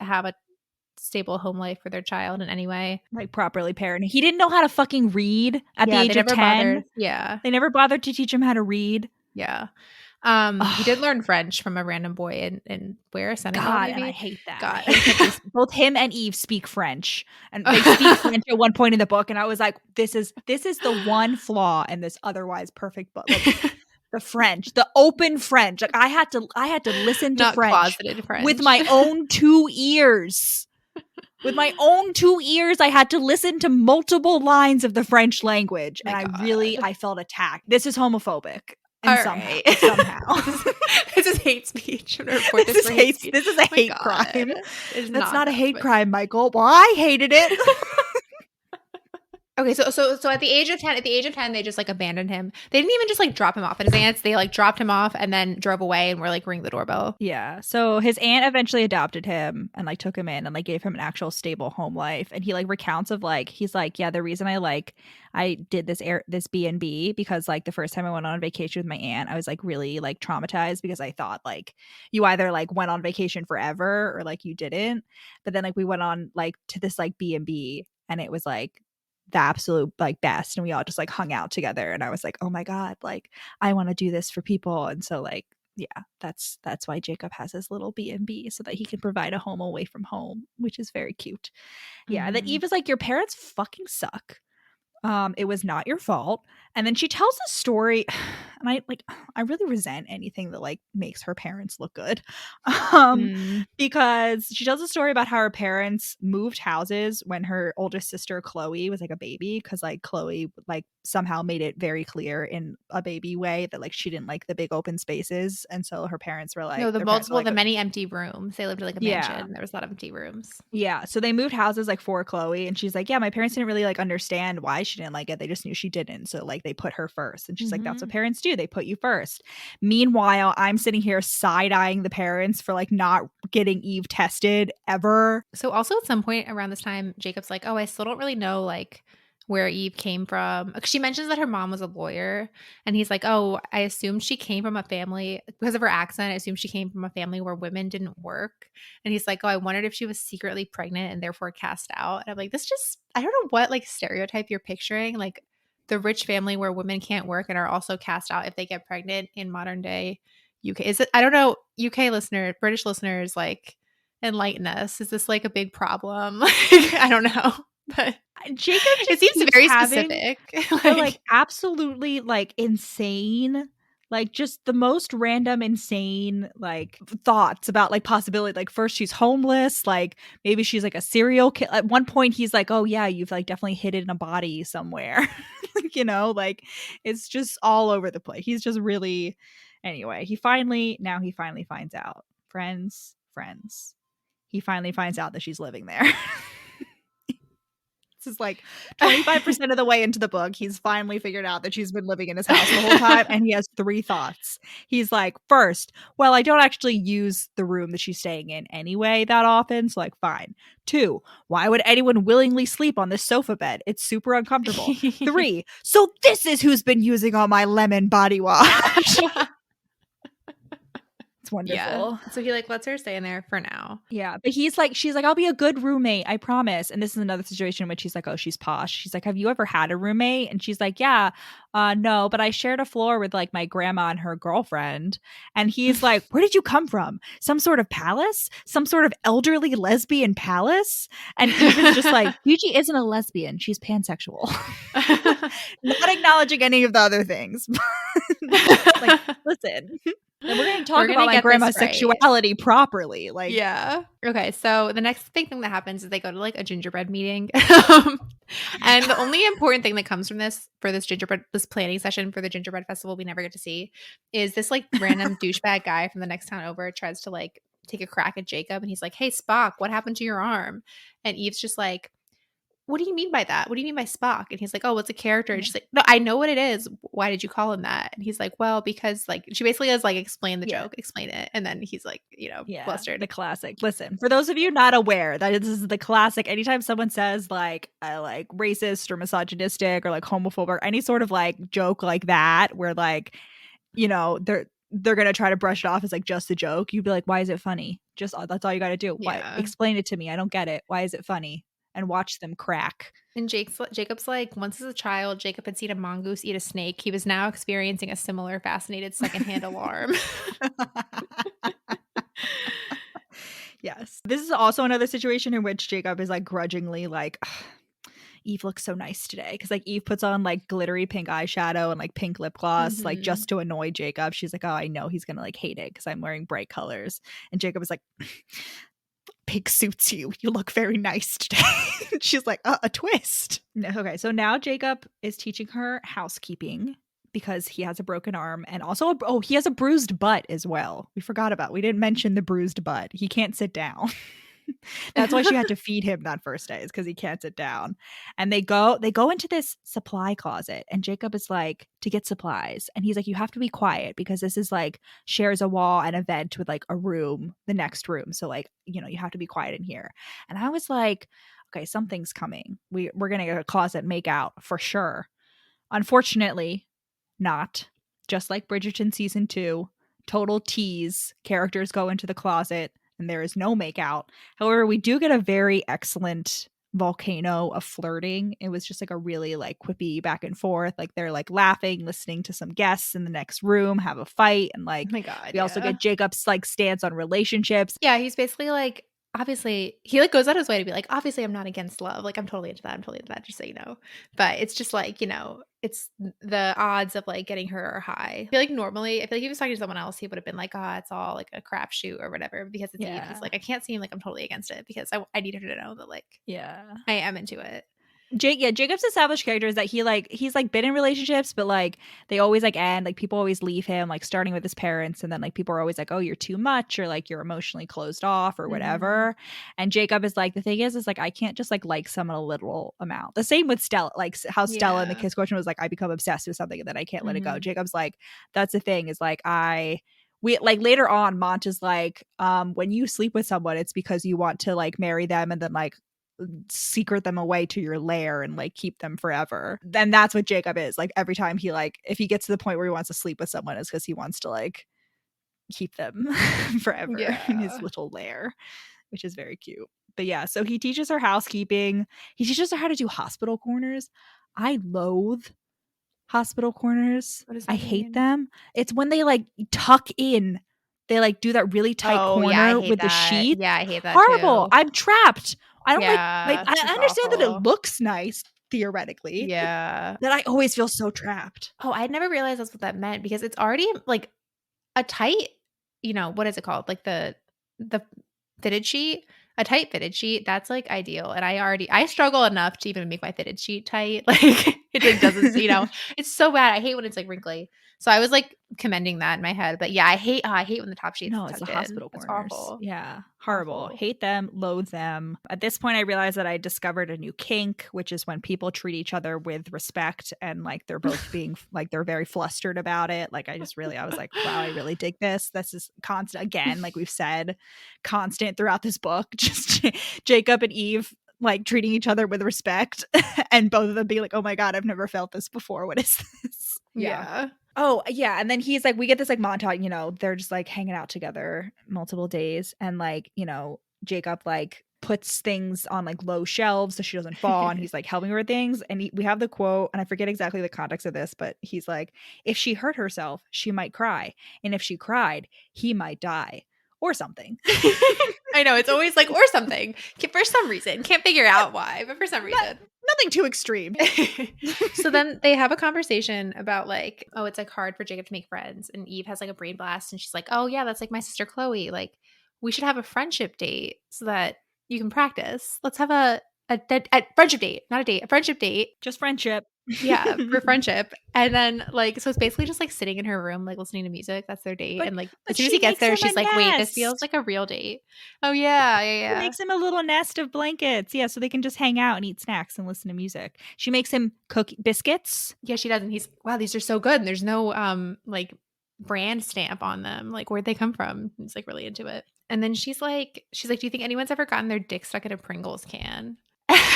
have a stable home life for their child in any way. Like properly parenting. He didn't know how to fucking read at the age of 10. Yeah. They never bothered to teach him how to read. Yeah. He did learn French from a random boy in where? Senegal, God, maybe? and I hate that. God. I hate that both him and Eve speak French. And they speak French at one point in the book. And I was like, this is the one flaw in this otherwise perfect book. Like, the French, the open French. Like I had to listen to Not French closeted French with my own 2 ears. With my own 2 ears, I had to listen to multiple lines of the French language. My And God. I felt attacked. This is homophobic. All Somehow. right. Somehow. This is hate speech. I'm going to report This this is for hate speech. This is a My hate God. crime. It's That's not a that, hate but- crime, Michael. Well, I hated it. Okay, so at the age of 10, they just like abandoned him. They didn't even just like drop him off at his aunt's. They like dropped him off and then drove away and were like ringing the doorbell. Yeah. So his aunt eventually adopted him and like took him in and like gave him an actual stable home life. And he like recounts of like he's like, yeah, the reason I did this B&B because like the first time I went on vacation with my aunt, I was like really like traumatized because I thought like you either like went on vacation forever or like you didn't. But then like we went on like to this like B&B and it was like the absolute like best, and we all just like hung out together, and I was like, oh my God, like I want to do this for people. And so like yeah, that's why Jacob has his little B&B, so that he can provide a home away from home, which is very cute. Yeah. And then Eve is like, your parents fucking suck. It was not your fault. And then she tells a story, and I really resent anything that like makes her parents look good. Because she tells a story about how her parents moved houses when her oldest sister Chloe was like a baby, because like Chloe like somehow made it very clear in a baby way that like she didn't like the big open spaces, and so her parents were like, no, the many empty rooms. They lived in like a mansion. There was a lot of empty rooms. Yeah, so they moved houses like for Chloe, and she's like, yeah, my parents didn't really like understand why she didn't like it. They just knew she didn't, so like they put her first. And she's like, that's what parents do, they put you first. Meanwhile, I'm sitting here side-eyeing the parents for like not getting Eve tested ever. So also at some point around this time, Jacob's like, oh, I still don't really know like where Eve came from. She mentions that her mom was a lawyer, and he's like, oh, I assumed she came from a family because of her accent. I assumed she came from a family where women didn't work. And he's like, oh, I wondered if she was secretly pregnant and therefore cast out. And I'm like, this just, I don't know what like stereotype you're picturing, like the rich family where women can't work and are also cast out if they get pregnant in modern day UK. Is it, I don't know, British listeners, like enlighten us. Is this like a big problem? Like, I don't know. But Jacob it seems very specific. like absolutely like insane, like just the most random insane like thoughts about like possibility. Like first she's homeless, like maybe she's like a serial killer. At one point he's like, oh yeah, you've like definitely hidden a body somewhere. Like, you know, like it's just all over the place. He's just really, anyway, he finally finds out. Friends, he finally finds out that she's living there. This is like 25% of the way into the book. He's finally figured out that she's been living in his house the whole time. And he has 3 thoughts. He's like, first, well, I don't actually use the room that she's staying in anyway that often. So like, fine. 2, why would anyone willingly sleep on this sofa bed? It's super uncomfortable. 3, so this is who's been using all my lemon body wash. It's wonderful. Yeah. So he like lets her stay in there for now. Yeah. But she's like, I'll be a good roommate, I promise. And this is another situation in which he's like, oh, she's posh. She's like, have you ever had a roommate? And she's like, yeah, no, but I shared a floor with like my grandma and her girlfriend. And he's like, where did you come from? Some sort of palace? Some sort of elderly lesbian palace? And Eva's just like, Yuji isn't a lesbian. She's pansexual. Not acknowledging any of the other things. Like, listen. And we're going to talk about my grandma's sexuality properly. Like, yeah. Okay. So the next big thing that happens is they go to like a gingerbread meeting. And the only important thing that comes from this planning session for the gingerbread festival we never get to see is this like random douchebag guy from the next town over tries to like take a crack at Jacob. And he's like, hey, Spock, what happened to your arm? And Eve's just like, what do you mean by that? What do you mean by Spock? And he's like, oh, it's a character. And she's like, no, I know what it is. Why did you call him that? And he's like, well, because like she basically has like explain the joke, explain it. And then he's like, you know, flustered. The classic. Listen, for those of you not aware, that this is the classic. Anytime someone says like racist or misogynistic or like homophobic or any sort of like joke like that, where like, you know, they're gonna try to brush it off as like just a joke. You'd be like, why is it funny? Just that's all you got to do. Why? Explain it to me. I don't get it. Why is it funny? And watch them crack. And Jacob's like, once as a child, Jacob had seen a mongoose eat a snake. He was now experiencing a similar fascinated secondhand alarm. Yes. This is also another situation in which Jacob is like grudgingly like, Eve looks so nice today. Because like Eve puts on like glittery pink eyeshadow and like pink lip gloss, like just to annoy Jacob. She's like, oh, I know he's going to like hate it because I'm wearing bright colors. And Jacob is like, pink suits you. You look very nice today. She's like, a twist. Okay, so now Jacob is teaching her housekeeping because he has a broken arm and also, he has a bruised butt as well. We didn't mention the bruised butt. He can't sit down. That's why she had to feed him that first day, is because he can't sit down. And they go into this supply closet, and Jacob is like, to get supplies, and he's like, you have to be quiet because this is like shares a wall and a vent with like a room, the next room, so like, you know, you have to be quiet in here. And I was like, okay, something's coming. We're gonna get a closet make out for sure. Unfortunately, not. Just like Bridgerton season 2, total tease. Characters go into the closet and there is no makeout. However, we do get a very excellent volcano of flirting. It was just like a really like quippy back and forth. Like they're like laughing, listening to some guests in the next room have a fight, and like, Oh my God, we also get Jacob's like stance on relationships. Yeah, he's basically like, obviously, he like goes out of his way to be like, obviously, I'm not against love. Like, I'm totally into that. Just so you know. But it's just like, you know, it's the odds of like getting her are high. I feel like if he was talking to someone else, he would have been like, it's all like a crapshoot or whatever. Because it's Eve. He's like, I can't seem like I'm totally against it because I need her to know that like, I am into it. Jacob's established character is that he's like been in relationships, but like they always like end, like people always leave him, like starting with his parents, and then like people are always like, oh, you're too much, or like you're emotionally closed off or whatever. And Jacob is like, the thing is like I can't just like someone a little amount. The same with Stella, like how Stella in the Kiss Question was like, I become obsessed with something and then I can't let it go. Jacob's like, that's the thing, is like we like later on, Mont is like, when you sleep with someone, it's because you want to like marry them and then like secret them away to your lair and like keep them forever. Then that's what Jacob is. Like every time he like, if he gets to the point where he wants to sleep with someone, it's because he wants to like keep them forever in his little lair, which is very cute. But yeah, so he teaches her housekeeping. He teaches her how to do hospital corners. I loathe hospital corners. I hate them. It's when they like tuck in. They like do that really tight corner with the sheet. Yeah, I hate that. Horrible. Too. I'm trapped. I don't like I understand awful. that it looks nice theoretically. Yeah. That I always feel so trapped. Oh, I'd never realized that's what that meant, because it's already like a tight, you know, what is it called? Like the fitted sheet. A tight fitted sheet, that's like ideal. And I struggle enough to even make my fitted sheet tight. Like it like doesn't, you know, it's so bad. I hate when it's like wrinkly. So I was like commending that in my head. But yeah, I hate when the top sheets. No, it's the hospital corners. It's awful. Yeah, horrible. Awful. Hate them, loathe them. At this point, I realized that I discovered a new kink, which is when people treat each other with respect and like they're both being like they're very flustered about it. Like I was like, wow, I really dig this. This is constant again, like we've said, constant throughout this book. Just Jacob and Eve like treating each other with respect, and both of them being like, oh my God, I've never felt this before. What is this? Yeah. Oh, yeah. And then he's like, we get this like montage, you know, they're just like hanging out together multiple days. And like, you know, Jacob like puts things on like low shelves so she doesn't fall. And he's like helping her with things. And we have the quote, and I forget exactly the context of this, but he's like, if she hurt herself, she might cry. And if she cried, he might die. Or something. I know, it's always like, or something. For some reason. Can't figure out why, but for some reason. Nothing too extreme. So then they have a conversation about like, oh, it's like hard for Jacob to make friends. And Eve has like a brain blast and she's like, oh yeah, that's like my sister Chloe. Like we should have a friendship date so that you can practice. Let's have a friendship date, not a date, a friendship date. Just friendship. Yeah, for friendship. And then like, so it's basically just like sitting in her room, like listening to music. That's their date. And like as soon as he gets there, she's like, wait, this feels like a real date. Oh yeah. She makes him a little nest of blankets. Yeah, so they can just hang out and eat snacks and listen to music. She makes him cook biscuits. Yeah, she does. And he's, wow, these are so good. And there's no like brand stamp on them. Like where'd they come from? He's like really into it. And then she's like, do you think anyone's ever gotten their dick stuck in a Pringles can?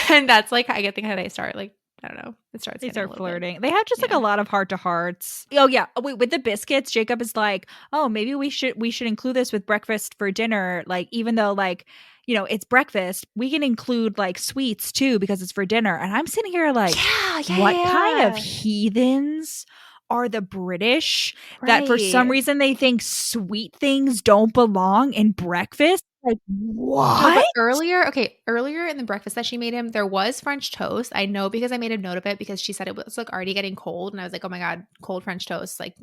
And that's like, I think how they start like, I don't know. They start flirting. They have just like a lot of heart to hearts. Oh yeah. Wait, with the biscuits, Jacob is like, oh, maybe we should include this with breakfast for dinner. Like, even though like, you know, it's breakfast, we can include like sweets too because it's for dinner. And I'm sitting here like, what kind of heathens are the British that for some reason they think sweet things don't belong in breakfast? Like, what? No, but earlier in the breakfast that she made him, there was French toast. I know because I made a note of it because she said it was like already getting cold. And I was like, oh my God, cold French toast. Like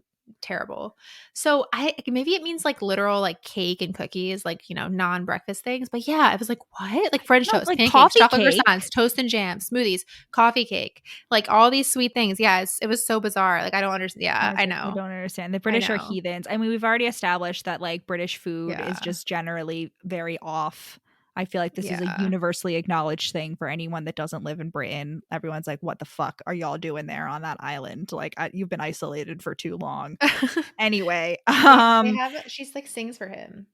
terrible. So maybe it means like literal like cake and cookies, like, you know, non-breakfast things. But yeah, I was like, what? Like French No, toast, like pancakes, coffee chocolate cake. croissants, toast and jam, smoothies, coffee cake, like all these sweet things. Yeah, it was so bizarre. Like I don't understand. Yeah, I I know. don't understand. The I British are know. heathens. I mean, we've already established that like British food is Yeah. just generally very off. I feel like this is a Yeah. universally acknowledged thing for anyone that doesn't live in Britain. Everyone's like, what the fuck are y'all doing there on that island? Like, you've been isolated for too long. Anyway, She's like sings for him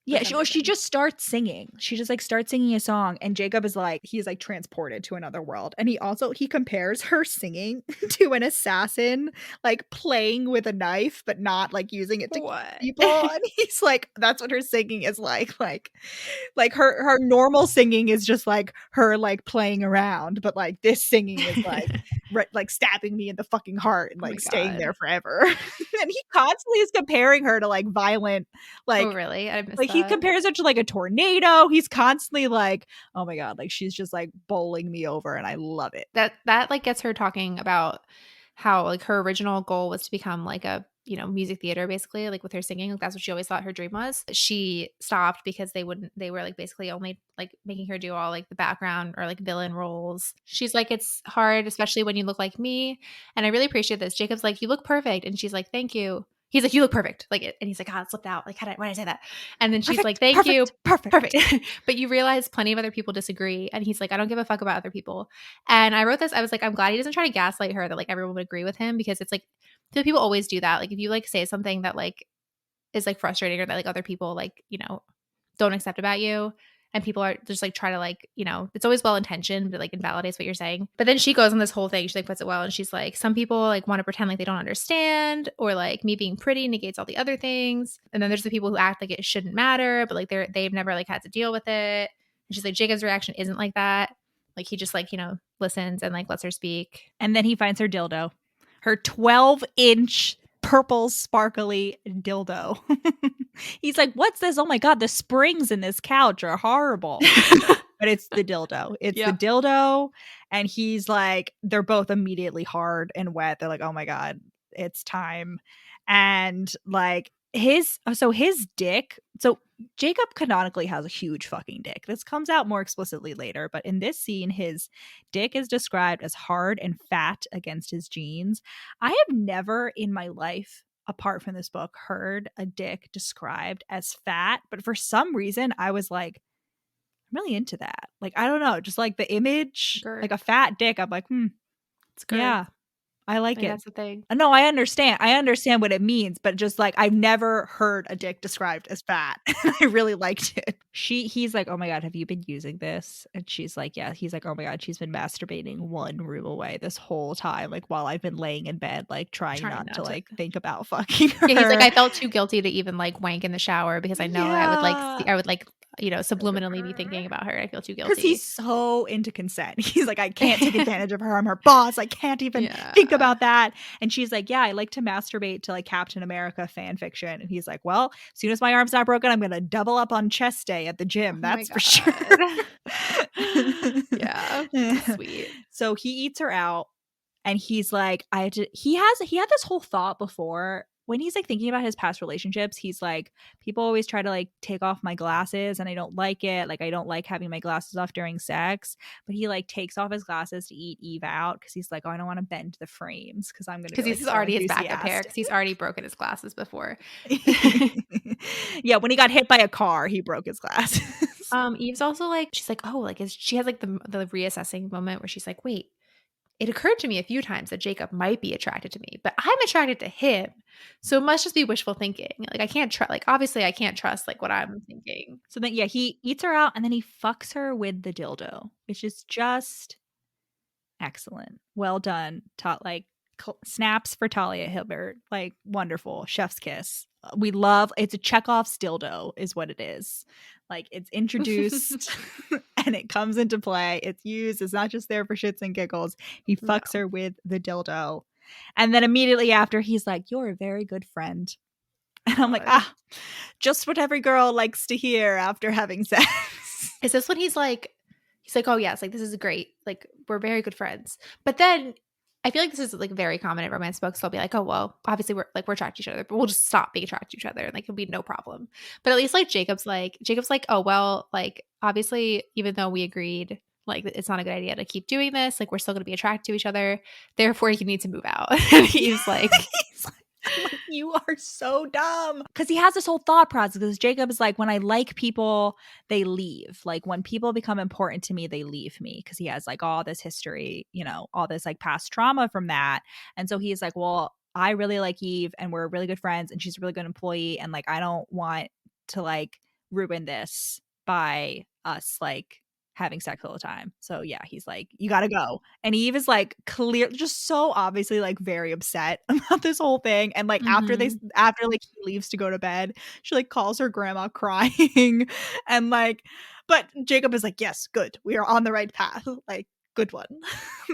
for yeah, some she reason. just starts singing. She just like starts singing a song, and Jacob is like, he's like transported to another world. And he compares her singing to an assassin, like playing with a knife, but not like using it to kill What? people. And he's like, that's what her singing is like her normal singing is just like her like playing around, but like this singing is like stabbing me in the fucking heart and Oh my like staying God. there forever. And he constantly is comparing her to like violent, Oh, like really? I missed like he that. compares her to like a tornado. He's constantly like, oh my God, like she's just like bowling me over, and I love it. That like gets her talking about how like her original goal was to become like a, you know, music theater basically, like with her singing. Like that's what she always thought her dream was. She stopped because they were like basically only like making her do all like the background or like villain roles. She's like, it's hard, especially when you look like me. And I really appreciate this. Jacob's like, you look perfect. And she's like, thank you. He's like, you look perfect. Like, and he's like, oh, it slipped out. Like, why did I say that? And then she's like, Perfect, thank you. perfect, perfect. Perfect. But you realize plenty of other people disagree. And he's like, I don't give a fuck about other people. And I wrote this, I was like, I'm glad he doesn't try to gaslight her that like everyone would agree with him, because it's like, I feel people always do that. Like if you like say something that like is like frustrating or that like other people like, you know, don't accept about you, and people are just like try to like, you know, it's always well intentioned, but like invalidates what you're saying. But then she goes on this whole thing, she like puts it well, and she's like, some people like want to pretend like they don't understand, or like me being pretty negates all the other things. And then there's the people who act like it shouldn't matter, but like they've never like had to deal with it. And she's like, Jacob's reaction isn't like that. Like he just like, you know, listens and like lets her speak. And then he finds her dildo, her 12-inch purple sparkly dildo. He's like, what's this? Oh my God, the springs in this couch are horrible. But it's the dildo. It's the Yep. dildo. And he's like, they're both immediately hard and wet. They're like, oh my God, it's time. And like his dick. So Jacob canonically has a huge fucking dick. This comes out more explicitly later, but in this scene, his dick is described as hard and fat against his jeans. I have never in my life, apart from this book, heard a dick described as fat, but for some reason I was like, I'm really into that. Like, I don't know, just like the image, Girth. like a fat dick. I'm like, It's girth. yeah, I like Like it. that's the thing. No, I understand. I understand what it means, but just like I've never heard a dick described as fat. I really liked it. He's like, oh my God, have you been using this? And she's like, yeah. He's like, oh my God, she's been masturbating one room away this whole time, like while I've been laying in bed, like trying not to like think about fucking her. Yeah, he's like, I felt too guilty to even like wank in the shower because I know Yeah. I would like, you know, subliminally be thinking about her. I feel too Because guilty. he's so into consent. He's like, I can't take advantage of her. I'm her boss. I can't even Yeah. think about that. And she's like, yeah, I like to masturbate to like Captain America fan fiction. And he's like, well, as soon as my arm's not broken, I'm going to double up on chest day at the gym. Oh my That's for sure. Yeah. Sweet. So he eats her out, and he's like, he had this whole thought before when he's like thinking about his past relationships. He's like, people always try to like take off my glasses and I don't like it. Like I don't like having my glasses off during sex. But he like takes off his glasses to eat Eve out because he's like, oh, I don't want to bend the frames because I'm gonna Because be like he's so already his backup pair, because enthusiastic. he's already broken his glasses before. Yeah, when he got hit by a car, he broke his glasses. Eve's also like, she's like, oh, like she has like the reassessing moment where she's like, wait, it occurred to me a few times that Jacob might be attracted to me, but I'm attracted to him. So it must just be wishful thinking. Like I can't trust, like obviously I can't trust like what I'm thinking. So then, yeah, he eats her out and then he fucks her with the dildo, which is just excellent. Well done. Like snaps for Talia Hibbert. Like wonderful. Chef's kiss. We love, it's a Chekhov's dildo is what it is. Like it's introduced and it comes into play. It's used. It's not just there for shits and giggles. He fucks her with the dildo. And then immediately after, he's like, you're a very good friend. And I'm like, just what every girl likes to hear after having sex. Is this when he's like, oh yes, like this is great. Like we're very good friends. But then I feel like this is like very common in romance books. They'll be like, oh, well, obviously we're attracted to each other, but we'll just stop being attracted to each other. And like, it'll be no problem. But at least like Jacob's like, oh, well, like obviously, even though we agreed, like it's not a good idea to keep doing this, like we're still going to be attracted to each other. Therefore, you need to move out. And he's like, I'm like, you are so dumb. Because he has this whole thought process. Because Jacob is like, when I like people, they leave. Like when people become important to me, they leave me. Because he has like all this history, you know, all this like past trauma from that. And so he's like, well, I really like Eve and we're really good friends and she's a really good employee. And like, I don't want to like ruin this by us like having sex all the time. So yeah, he's like, you gotta go. And Eve is like clear, just so obviously like very upset about this whole thing. And like after like he leaves to go to bed, she like calls her grandma crying and like, but Jacob is like, yes, good. We are on the right path. Like, good one.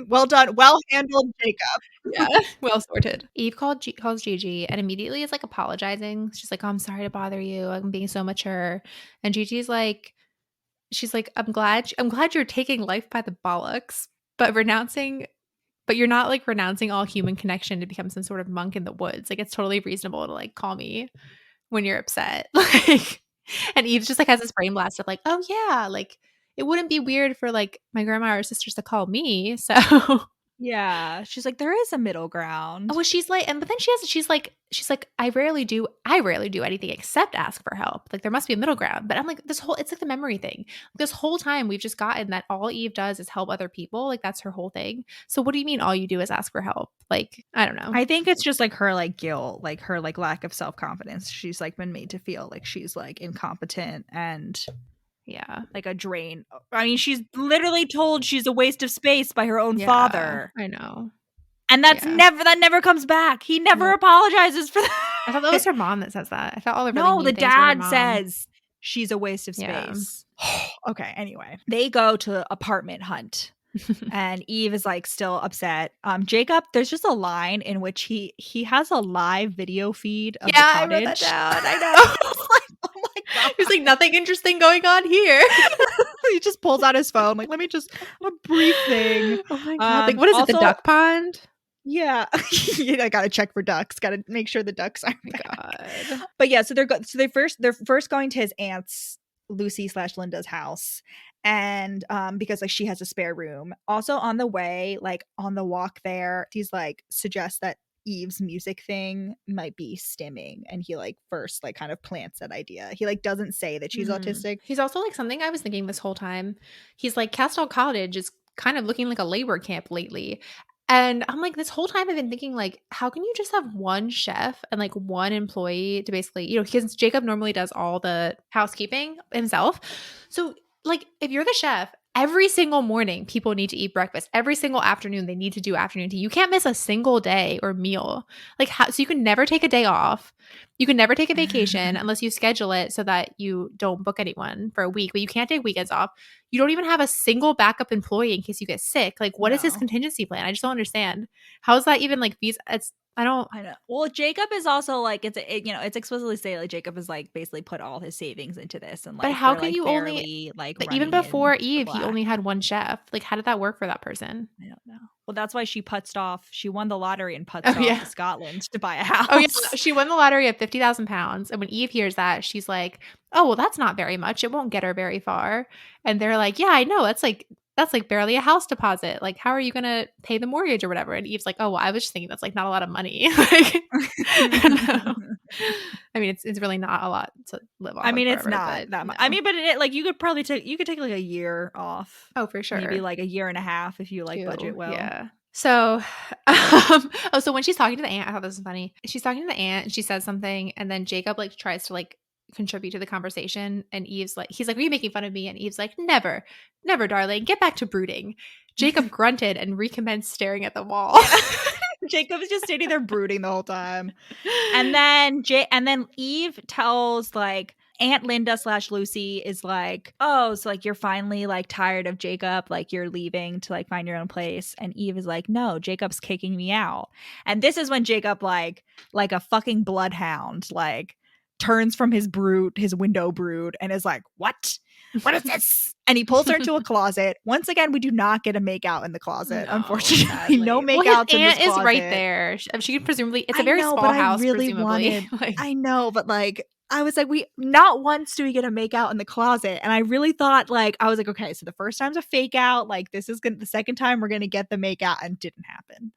Well done. Well handled, Jacob. yeah, well sorted. Eve calls Gigi and immediately is like apologizing. She's like, oh, I'm sorry to bother you. I'm being so mature. And Gigi's like, she's like, I'm glad you're taking life by the bollocks, but you're not like renouncing all human connection to become some sort of monk in the woods. Like it's totally reasonable to like call me when you're upset. Like, and Eve just like has this brain blast of like, oh yeah, like it wouldn't be weird for like my grandma or sisters to call me. So Yeah. She's like, there is a middle ground. well, she's like, but then she's like, I rarely do anything except ask for help. Like there must be a middle ground. But I'm like, it's like the memory thing. This whole time we've just gotten that all Eve does is help other people. Like that's her whole thing. So what do you mean all you do is ask for help? Like, I don't know. I think it's just like her like guilt, like her like lack of self-confidence. She's like been made to feel like she's like incompetent and yeah, like a drain. I mean, she's literally told she's a waste of space by her own yeah, father. I know. And that never comes back. He never apologizes for that. I thought that was her mom that says that. I thought all the really no, mean the things were her dad mom. says she's a waste of space. Yeah. Okay, anyway. They go to apartment hunt. And Eve is like still upset. Jacob, there's just a line in which he has a live video feed of the cottage. I wrote that down. I know. Like, oh my god. There's like nothing interesting going on here. He just pulls out his phone, like, let me just a brief thing. Oh my god. Like what is it, the duck pond? Yeah. I gotta check for ducks. Gotta make sure the ducks aren't back. But yeah, so they're first going to his aunt's Lucy/Linda's house. And because like she has a spare room. Also on the way, like on the walk there, he's like suggests that Eve's music thing might be stimming, and he like first like kind of plants that idea. He like doesn't say that she's autistic. He's also like, something I was thinking this whole time, he's like, Castile Cottage is kind of looking like a labor camp lately. And I'm like, this whole time I've been thinking like, how can you just have one chef and like one employee to basically, you know, because Jacob normally does all the housekeeping himself. So like if you're the chef, every single morning people need to eat breakfast. Every single afternoon they need to do afternoon tea. You can't miss a single day or meal. Like so you can never take a day off. You can never take a vacation unless you schedule it so that you don't book anyone for a week, but you can't take weekends off. You don't even have a single backup employee in case you get sick. Like what is his contingency plan? I just don't understand. How is that even like I know. Well, Jacob is also like it's explicitly say like Jacob is like basically put all his savings into this, and like but how can like, you only like even before Eve he only had one chef? Like how did that work for that person? I don't know. Well, that's why she putzed off. She won the lottery and putzed off to Scotland to buy a house. Oh yeah, she won the lottery at £50,000, and when Eve hears that, she's like, "Oh well, that's not very much. It won't get her very far." And they're like, "Yeah, I know. That's like barely a house deposit. Like, how are you gonna pay the mortgage or whatever?" And Eve's like, "Oh, well, I was just thinking that's like not a lot of money." Like, I mean, it's really not a lot to live on. I mean, it's not that much. I mean, but like you could take like a year off. Oh, for sure. Maybe like a year and a half if you like budget well. Yeah. So, so when she's talking to the aunt, I thought this was funny. She's talking to the aunt and she says something, and then Jacob like tries to like contribute to the conversation, and he's like, "Are you making fun of me?" And Eve's like, "Never, darling. Get back to brooding." Jacob grunted and recommenced staring at the wall. Jacob is just sitting there brooding the whole time, and then Eve tells like Aunt Linda/Lucy is like, "Oh, so like you're finally like tired of Jacob, like you're leaving to like find your own place." And Eve is like, "No, Jacob's kicking me out." And this is when Jacob like a fucking bloodhound like turns from his window brood, and is like, what is this? And he pulls her into a closet. Once again, we do not get a make out in the closet, unfortunately. Sadly. No make outs in this closet. Is right there. She presumably, it's a very small house, presumably. I know, but like, I was like, we not once do we get a make out in the closet. And I really thought, like, I was like, okay, so the first time's a fake out. Like, this is the second time we're gonna get the make out, and didn't happen.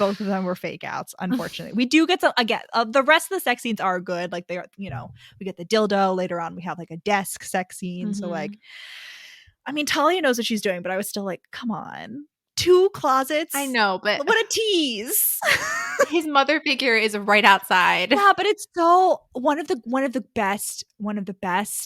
Both of them were fake outs, unfortunately. We do get some, again, the rest of the sex scenes are good. Like, they are, you know, we get the dildo later on. We have like a desk sex scene. So like, I mean, Talia knows what she's doing, but I was still like, come on. 2 closets. I know, but what a tease. His mother figure is right outside. Yeah, but it's so one of the best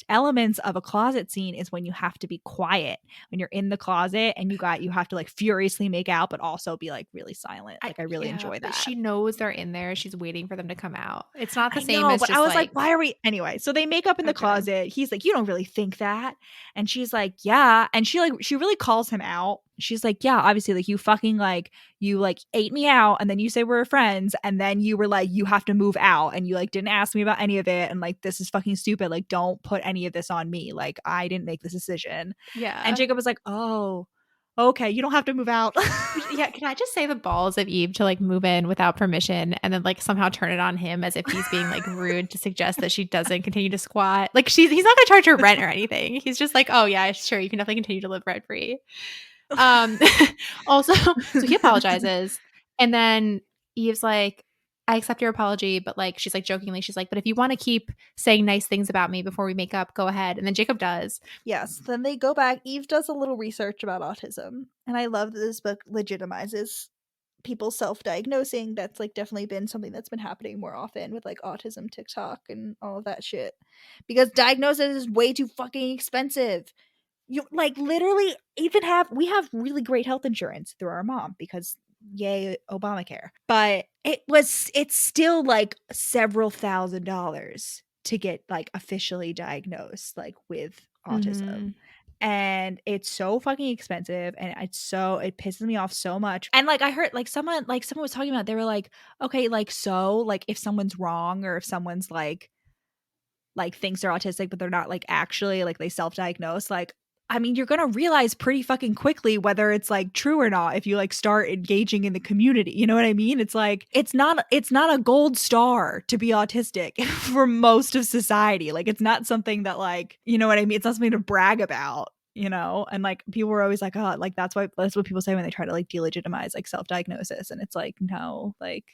elements of a closet scene is when you have to be quiet when you're in the closet, and you have to like furiously make out but also be like really silent. Like, I really enjoy that. She knows they're in there. She's waiting for them to come out. It's not the same as but I was like, why are we anyway? So they make up in the closet. He's like, you don't really think that, and she's like, yeah, and she really calls him out. She's like, yeah, obviously, like, you fucking like, you like ate me out, and then you say we're friends, and then you were like, you have to move out, and you like didn't ask me about any of it, and like, this is fucking stupid. Like, don't put any of this on me. Like, I didn't make this decision. Yeah. And Jacob was like, oh, okay, you don't have to move out. Yeah, can I just say the balls of Eve to like move in without permission and then like somehow turn it on him as if he's being like rude to suggest that she doesn't continue to squat. Like, he's not gonna charge her rent or anything. He's just like, oh yeah, sure, you can definitely continue to live rent free. Also, so he apologizes, and then Eve's like, I accept your apology, but like, she's like jokingly, she's like, but if you want to keep saying nice things about me before we make up, go ahead. And then Jacob does. Yes. Then they go back. Eve does a little research about autism, and I love that this book legitimizes people self-diagnosing. That's like definitely been something that's been happening more often with like autism TikTok and all of that shit, because diagnosis is way too fucking expensive. You like literally we have really great health insurance through our mom, because yay Obamacare, but it's still like several $1,000s to get like officially diagnosed like with autism. And it's so fucking expensive, and it pisses me off so much. And like, I heard like someone was talking about, they were like, okay, like, so like if someone's wrong, or if someone's like thinks they're autistic but they're not like actually, like they self-diagnose, like, I mean, you're gonna realize pretty fucking quickly whether it's like true or not if you like start engaging in the community. You know what I mean? It's like, it's not a gold star to be autistic for most of society. Like, it's not something that, like, you know what I mean? It's not something to brag about, you know? And like, people were always like, oh, like that's what people say when they try to like delegitimize like self-diagnosis. And it's like, no, like,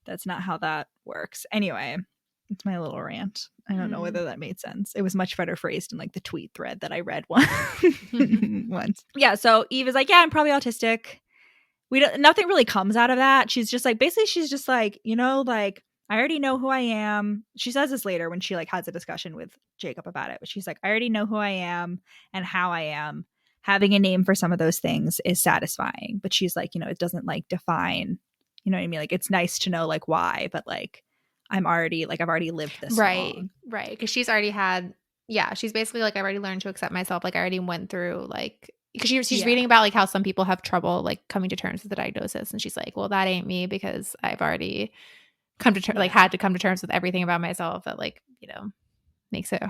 that's not how that works. Anyway, it's my little rant. I don't know whether that made sense. It was much better phrased in like the tweet thread that I read once. Yeah, so Eve is like, yeah, I'm probably autistic. Nothing really comes out of that. She's just like, basically, she's just like, you know, like, I already know who I am. She says this later when she like has a discussion with Jacob about it, but she's like, I already know who I am and how I am. Having a name for some of those things is satisfying, but she's like, you know, it doesn't like define, you know what I mean? Like, it's nice to know like why, but like, I've already lived this long. Right. Because she's already had, she's basically like, I've already learned to accept myself. Like, I already went through like, because she's reading about like how some people have trouble like coming to terms with the diagnosis, and she's like, well, that ain't me, because I've already come to like had to come to terms with everything about myself that like, you know, makes it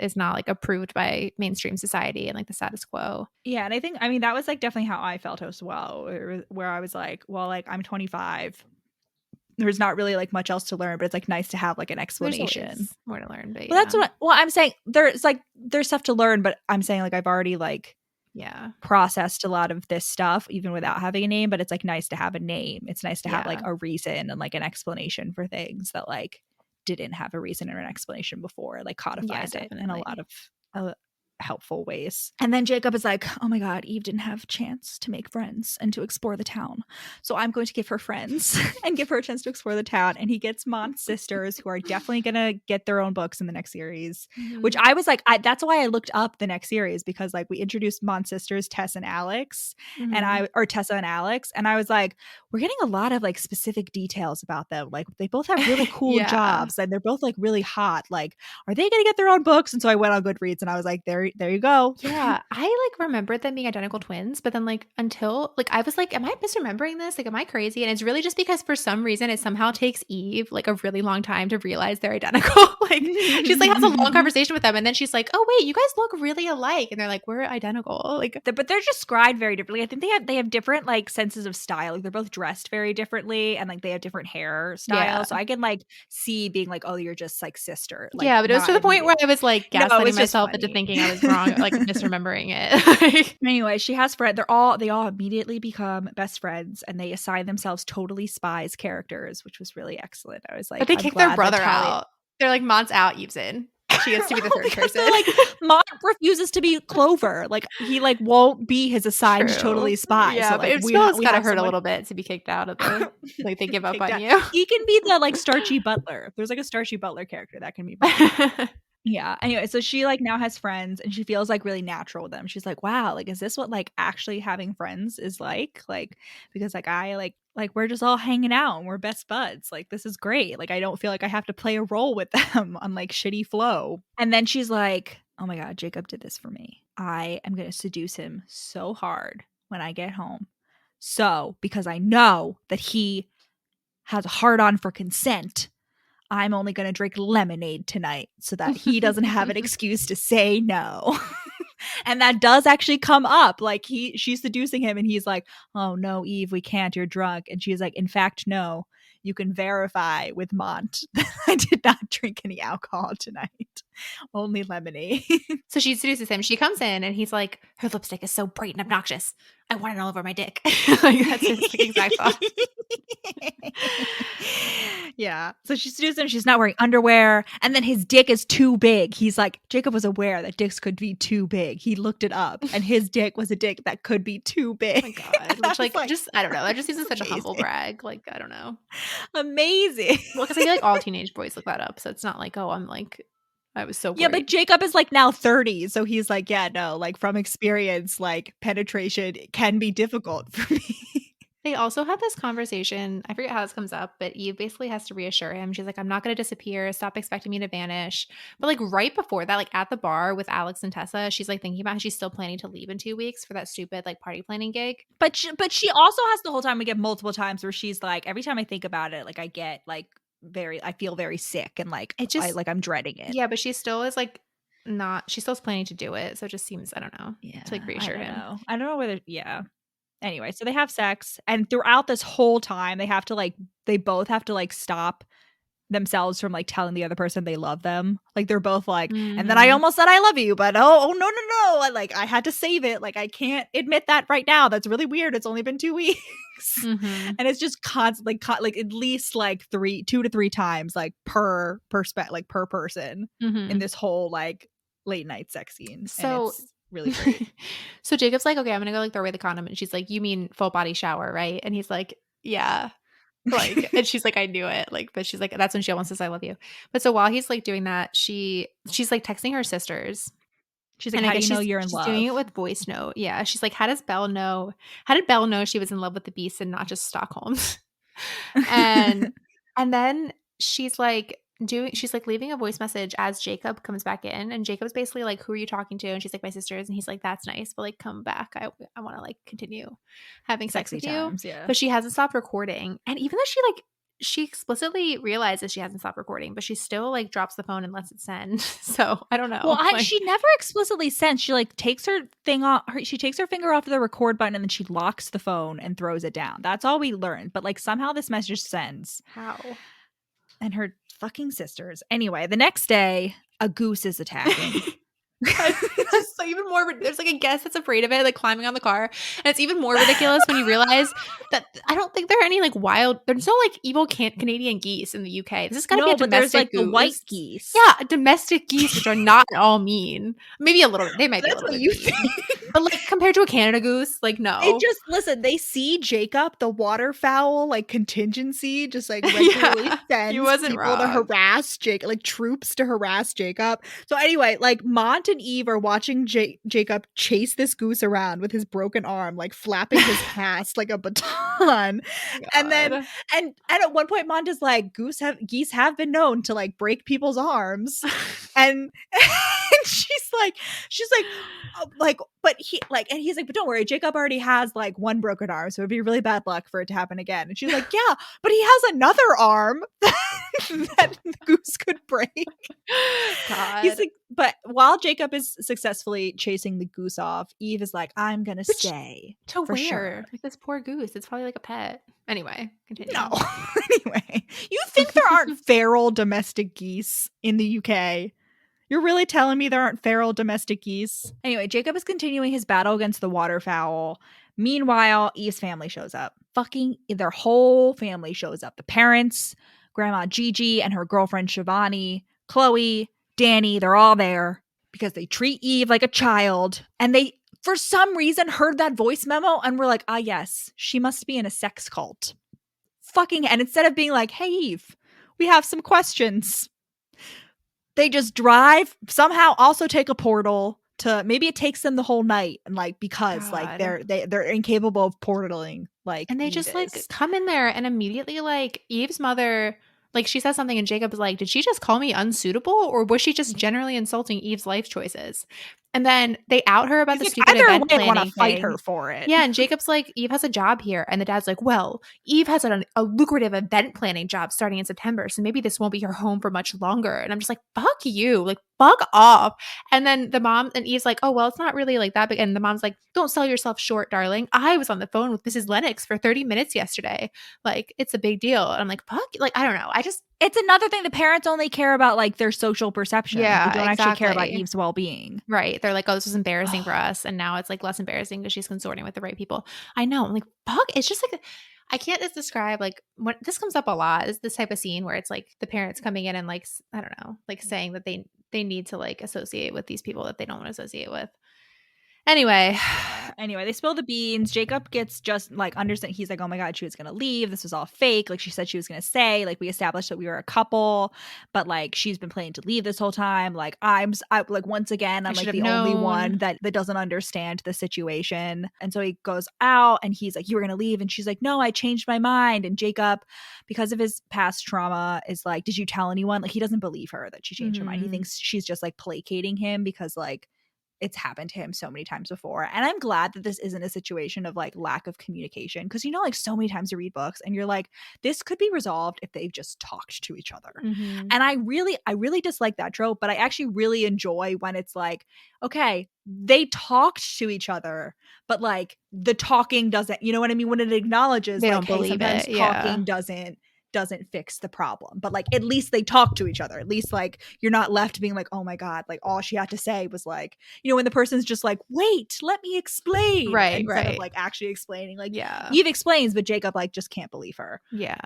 is not like approved by mainstream society and like the status quo. Yeah, and I mean that was like definitely how I felt as well, where I was like, well, like, I'm 25. There's not really like much else to learn, but it's like nice to have like an explanation. More to learn, but well, that's what I'm saying. There's stuff to learn, but I'm saying like I've already like processed a lot of this stuff even without having a name. But it's like nice to have a name. It's nice to have like a reason and like an explanation for things that like didn't have a reason or an explanation before. Like codifies it in a lot of helpful ways. And then Jacob is like, oh my god, Eve didn't have a chance to make friends and to explore the town, so I'm going to give her friends and give her a chance to explore the town. And he gets Mont's sisters, who are definitely gonna get their own books in the next series, which I was like, that's why I looked up the next series, because like we introduced Mont's sisters, Tess and Alex, or Tessa and Alex, and I was like, we're getting a lot of like specific details about them. Like, they both have really cool jobs, and they're both like really hot. Like, are they gonna get their own books? And so I went on Goodreads and I was like, there there you go. Yeah, I like remembered them being identical twins, but then like until like I was like, am I misremembering this? Like, am I crazy? And it's really just because for some reason it somehow takes Eve like a really long time to realize they're identical. Like she's like has a long conversation with them, and then she's like, oh wait, you guys look really alike, and they're like, we're identical. Like, but they're described very differently. I think they have different like senses of style. Like they're both dressed very differently, and like they have different hairstyles. Yeah. So I can like see being like, oh, you're just like sister. Like, yeah, but it was to the point where I was like No, it gaslighting was just myself into funny. thinking I was wrong, like misremembering it. Anyway, she has friends. They all immediately become best friends, and they assign themselves totally Spies characters, which was really excellent. I was like, But they I'm kick their glad that brother Talia- out. They're like, Mont's out, Eve's in. She gets to be the third Because person. they're like, Mont refuses to be Clover. Like he like won't be his assigned True. totally spy. Yeah, so, but like, it still has gotta have hurt a someone- little bit to be kicked out of the like they give up kicked on out. you. He can be the like starchy butler. If there's like a starchy butler character, that can be fun. Yeah. Anyway, so she like now has friends, and she feels like really natural with them. She's like, wow, like is this what like actually having friends is like? Like because like I like we're just all hanging out and we're best buds. Like this is great. Like I don't feel like I have to play a role with them on like shitty flow. And then she's like, oh my god, Jacob did this for me. I am going to seduce him so hard when I get home. So, because I know that he has a hard on for consent, I'm only going to drink lemonade tonight so that he doesn't have an excuse to say no. And that does actually come up. Like she's seducing him, and he's like, oh no, Eve, we can't, you're drunk. And she's like, in fact, no, you can verify with Mont that I did not drink any alcohol tonight. Only lemonade. So she seduces him. She comes in and he's like, her lipstick is so bright and obnoxious. I want it all over my dick. Like that's his exact thought. Yeah. So she seduces him. She's not wearing underwear. And then his dick is too big. He's like, Jacob was aware that dicks could be too big. He looked it up, and his dick was a dick that could be too big. Oh my god. Which like just I don't know. That just seems like such a humble brag. Like, I don't know. Amazing. Well, because I feel like all teenage boys look that up. So it's not like, oh, I'm like I was so worried. Yeah, but Jacob is like now 30, so he's like, yeah, no, like from experience, like penetration can be difficult for me. They also had this conversation. I forget how this comes up, but Eve basically has to reassure him. She's like, I'm not going to disappear. Stop expecting me to vanish. But like right before that, like at the bar with Alex and Tessa, she's like thinking about how she's still planning to leave in 2 weeks for that stupid like party planning gig. But she also has the whole time, we get multiple times where she's like, every time I think about it, like I get like I feel very sick, and like it just I'm dreading it. Yeah, but she still is like she still is planning to do it. So it just seems, I don't know, to like reassure him. I don't know whether, Anyway, so they have sex, and throughout this whole time, they both have to like stop themselves from like telling the other person they love them. Like they're both like, and then I almost said I love you, but oh no, I had to save it. Like I can't admit that right now. That's really weird. It's only been 2 weeks. And it's just constantly like at least like 2 to 3 times like per person in this whole like late night sex scene. So and it's really great. So Jacob's like, okay, I'm gonna go like throw away the condom, and she's like, you mean full body shower, right? And he's like, yeah. Like, and she's like, I knew it. Like, but she's like, that's when she almost says I love you. But so while he's like doing that, she's like texting her sisters. She's like, how do you know you're in love? She's doing it with voice note. Yeah. She's like, how did Belle know she was in love with the beast and not just Stockholm? and then she's like leaving a voice message as Jacob comes back in, and Jacob's basically like, who are you talking to? And she's like, my sisters. And he's like, that's nice, but like come back, I want to like continue having sex with times, you. yeah. But she hasn't stopped recording, and even though she explicitly realizes she hasn't stopped recording, but she still like drops the phone and lets it send. So I don't know. Well, she never explicitly sends. She like takes her thing off. She takes her finger off the record button, and then she locks the phone and throws it down. That's all we learned. But like somehow this message sends. How? And her fucking sisters. Anyway, the next day, a goose is attacking. It's just so even more. There's like a guest that's afraid of it, like climbing on the car, and it's even more ridiculous when you realize that I don't think there are any like wild. There's no like evil Canadian geese in the UK. This has got to be a domestic there's like goose. the white geese. Yeah, domestic geese, which are not at all mean. Maybe a little. They might be a That's little what bit you mean. think. But like compared to a Canada goose, like no. It just listen. They see Jacob, the waterfowl, like contingency, just like regularly sends he wasn't people wrong. to harass Jacob, like troops to harass Jacob. So anyway, like Mont and Eve are watching Jacob chase this goose around with his broken arm, like flapping his past like a baton. And then and at one point Mont is like, geese have been known to like break people's arms. and she's like, but he like, and he's like, but don't worry, Jacob already has like one broken arm, so it'd be really bad luck for it to happen again. And she's like, yeah, but he has another arm that the goose could break. God. He's like, but while Jacob is successfully chasing the goose off, Eve is like, I'm gonna stay to for where? sure. Like this poor goose. It's probably like a pet. Anyway, continue. No. Anyway, you think there aren't feral domestic geese in the UK? You're really telling me there aren't feral domestic geese? Anyway, Jacob is continuing his battle against the waterfowl. Meanwhile, Eve's family shows up. Fucking their whole family shows up. The parents, Grandma Gigi and her girlfriend Shivani, Chloe, Danny, they're all there because they treat Eve like a child. And they, for some reason, heard that voice memo and were like, ah, yes, she must be in a sex cult. Fucking, and instead of being like, hey, Eve, we have some questions, they just drive, somehow also take a portal to, maybe it takes them the whole night, and like, because like they're incapable of portaling, like, and they Eve just is. like come in there and immediately like Eve's mother, like she says something and Jacob is like, did she just call me unsuitable or was she just generally insulting Eve's life choices? And then they out her about He's the like, stupid either event way, planning want to fight thing. her for it. Yeah, and Jacob's like, Eve has a job here. And the dad's like, well, Eve has a lucrative event planning job starting in September, so maybe this won't be her home for much longer. And I'm just like, fuck you. Like, fuck off. And then the mom and Eve's like, oh, well, it's not really like that big. And the mom's like, don't sell yourself short, darling. I was on the phone with Mrs. Lennox for 30 minutes yesterday. Like, it's a big deal. And I'm like, fuck. Like, I don't know. It's another thing. The parents only care about like their social perception. Yeah, like, they don't actually care about exactly. Eve's well-being. Right. They're like, oh, this was embarrassing for us. And now it's like less embarrassing because she's consorting with the right people. I know. I'm like, fuck. It's just like, I can't just describe like what this comes up a lot is this type of scene where it's like the parents coming in and like, I don't know, like saying that they need to like associate with these people that they don't want to associate with. Anyway, they spill the beans. Jacob gets just like understand. He's like, oh my God, she was going to leave. This was all fake. Like she said she was going to stay. Like we established that we were a couple, but like she's been planning to leave this whole time. Like I like once again, I'm like the only one that doesn't understand the situation. And so he goes out and he's like, you were going to leave. And she's like, no, I changed my mind. And Jacob, because of his past trauma, is like, did you tell anyone? Like he doesn't believe her that she changed her mind. He thinks she's just like placating him because like it's happened to him so many times before. And I'm glad that this isn't a situation of like lack of communication. Because you know, like so many times you read books and you're like, this could be resolved if they've just talked to each other. And I really dislike that trope, but I actually really enjoy when it's like, okay, they talked to each other, but like the talking doesn't, you know what I mean? When it acknowledges they like, don't hey, sometimes it. talking doesn't fix the problem, but like at least they talk to each other. At least like you're not left being like, oh my God, like all she had to say was like, you know, when the person's just like, wait, let me explain, right, instead of like actually explaining. Like yeah, Eve explains, but Jacob like just can't believe her. Yeah.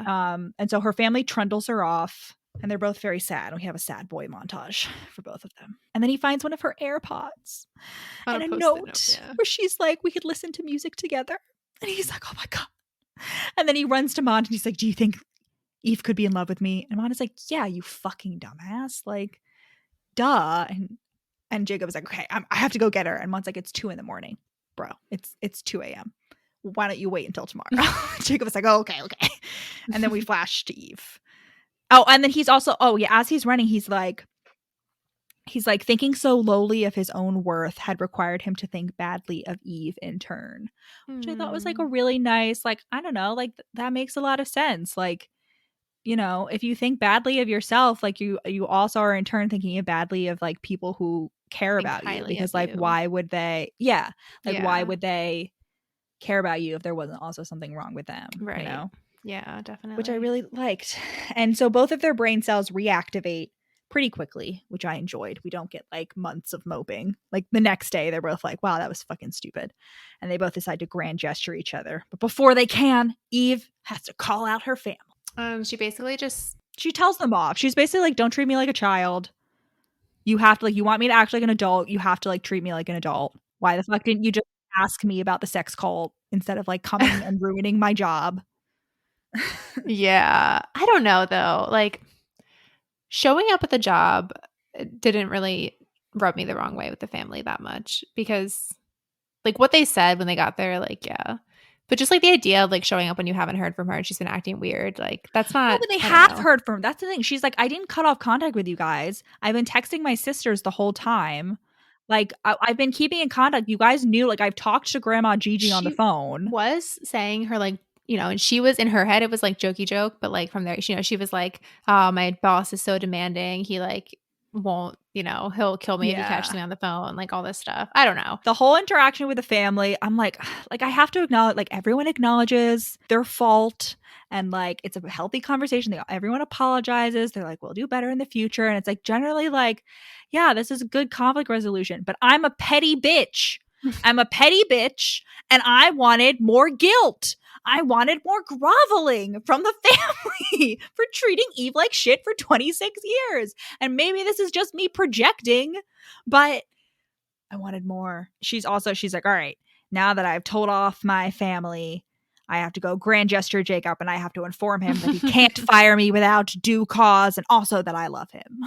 And so her family trundles her off, and they're both very sad. We have a sad boy montage for both of them. And then he finds one of her AirPods and a note where she's like, we could listen to music together. And he's like, oh my God. And then he runs to Mont and he's like, do you think Eve could be in love with me? And Mont is like, yeah, you fucking dumbass. Like, duh. And Jacob is like, okay, I have to go get her. And Mont's like, it's 2 a.m. Bro, it's 2 a.m. Why don't you wait until tomorrow? Jacob is like, oh, okay. And then we flash to Eve. Oh, and then he's also, as he's running, he's like thinking so lowly of his own worth had required him to think badly of Eve in turn, which I thought was like a really nice, like, I don't know, like that makes a lot of sense. Like, you know, if you think badly of yourself, like you also are in turn thinking badly of like people who care about you, because like why would they why would they care about you if there wasn't also something wrong with them, right? You know? Yeah, definitely. Which I really liked. And so both of their brain cells reactivate pretty quickly, which I enjoyed. We don't get like months of moping. Like the next day they're both like, wow, that was fucking stupid. And they both decide to grand gesture each other. But before they can, Eve has to call out her family. She basically she tells them off. She's basically like, don't treat me like a child. You have to, like, you want me to act like an adult, you have to like treat me like an adult. Why the fuck didn't you just ask me about the sex cult instead of like coming and ruining my job? Yeah. I don't know though. Like showing up at the job didn't really rub me the wrong way with the family that much, because like what they said when they got there, like, yeah. But just like the idea of like showing up when you haven't heard from her and she's been acting weird, like that's No, not. but they I don't have know. heard from. That's the thing. She's like, I didn't cut off contact with you guys. I've been texting my sisters the whole time. Like I've been keeping in contact. You guys knew. Like I've talked to Grandma Gigi on the She phone. was saying her like, and she was in her head, it was like jokey joke, but like from there, she was like, oh, my boss is so demanding. He like won't, he'll kill me if he catches Yeah. me on the phone, like all this stuff. I don't know. The whole interaction with the family, I'm like I have to acknowledge, like everyone acknowledges their fault, and like it's a healthy conversation. Everyone apologizes. They're like, we'll do better in the future. And it's like generally like, yeah, this is a good conflict resolution. But I'm a petty bitch. I'm a petty bitch, and I wanted more guilt. I wanted more groveling from the family for treating Eve like shit for 26 years. And maybe this is just me projecting, but I wanted more. She's like, all right, now that I've told off my family, I have to go grand gesture Jacob, and I have to inform him that he can't fire me without due cause, and also that I love him.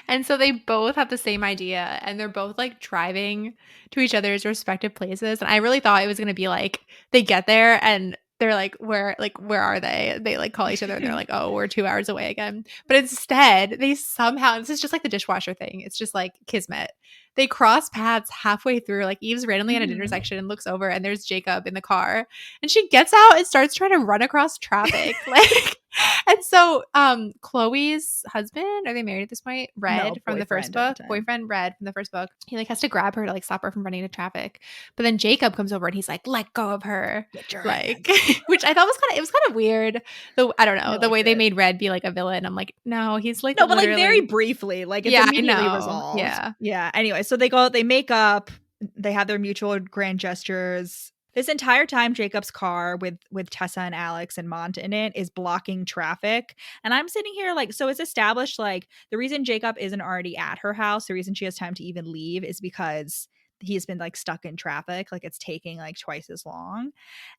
And so they both have the same idea, and they're both like driving to each other's respective places. And I really thought it was going to be like they get there and they're like, where are they? They like call each other and they're like, oh, we're 2 hours away again. But instead, they somehow, this is just like the dishwasher thing. It's just like kismet. They cross paths halfway through. Like Eve's randomly at an intersection and looks over, and there's Jacob in the car, and she gets out and starts trying to run across traffic. And so Chloe's husband, are they married at this point? Red from the first book. Boyfriend Red from the first book. He like has to grab her to like stop her from running into traffic. But then Jacob comes over and he's like, let go of her. Like, which I thought was kind of weird. Though I don't know, the way they made Red be like a villain. I'm like, no, he's like, no, but like very briefly, like it's immediately resolved. Yeah. Anyway, so they make up, they have their mutual grand gestures. This entire time, Jacob's car with Tessa and Alex and Mont in it is blocking traffic. And I'm sitting here like, so it's established like the reason Jacob isn't already at her house, the reason she has time to even leave is because he's been like stuck in traffic. Like it's taking like twice as long.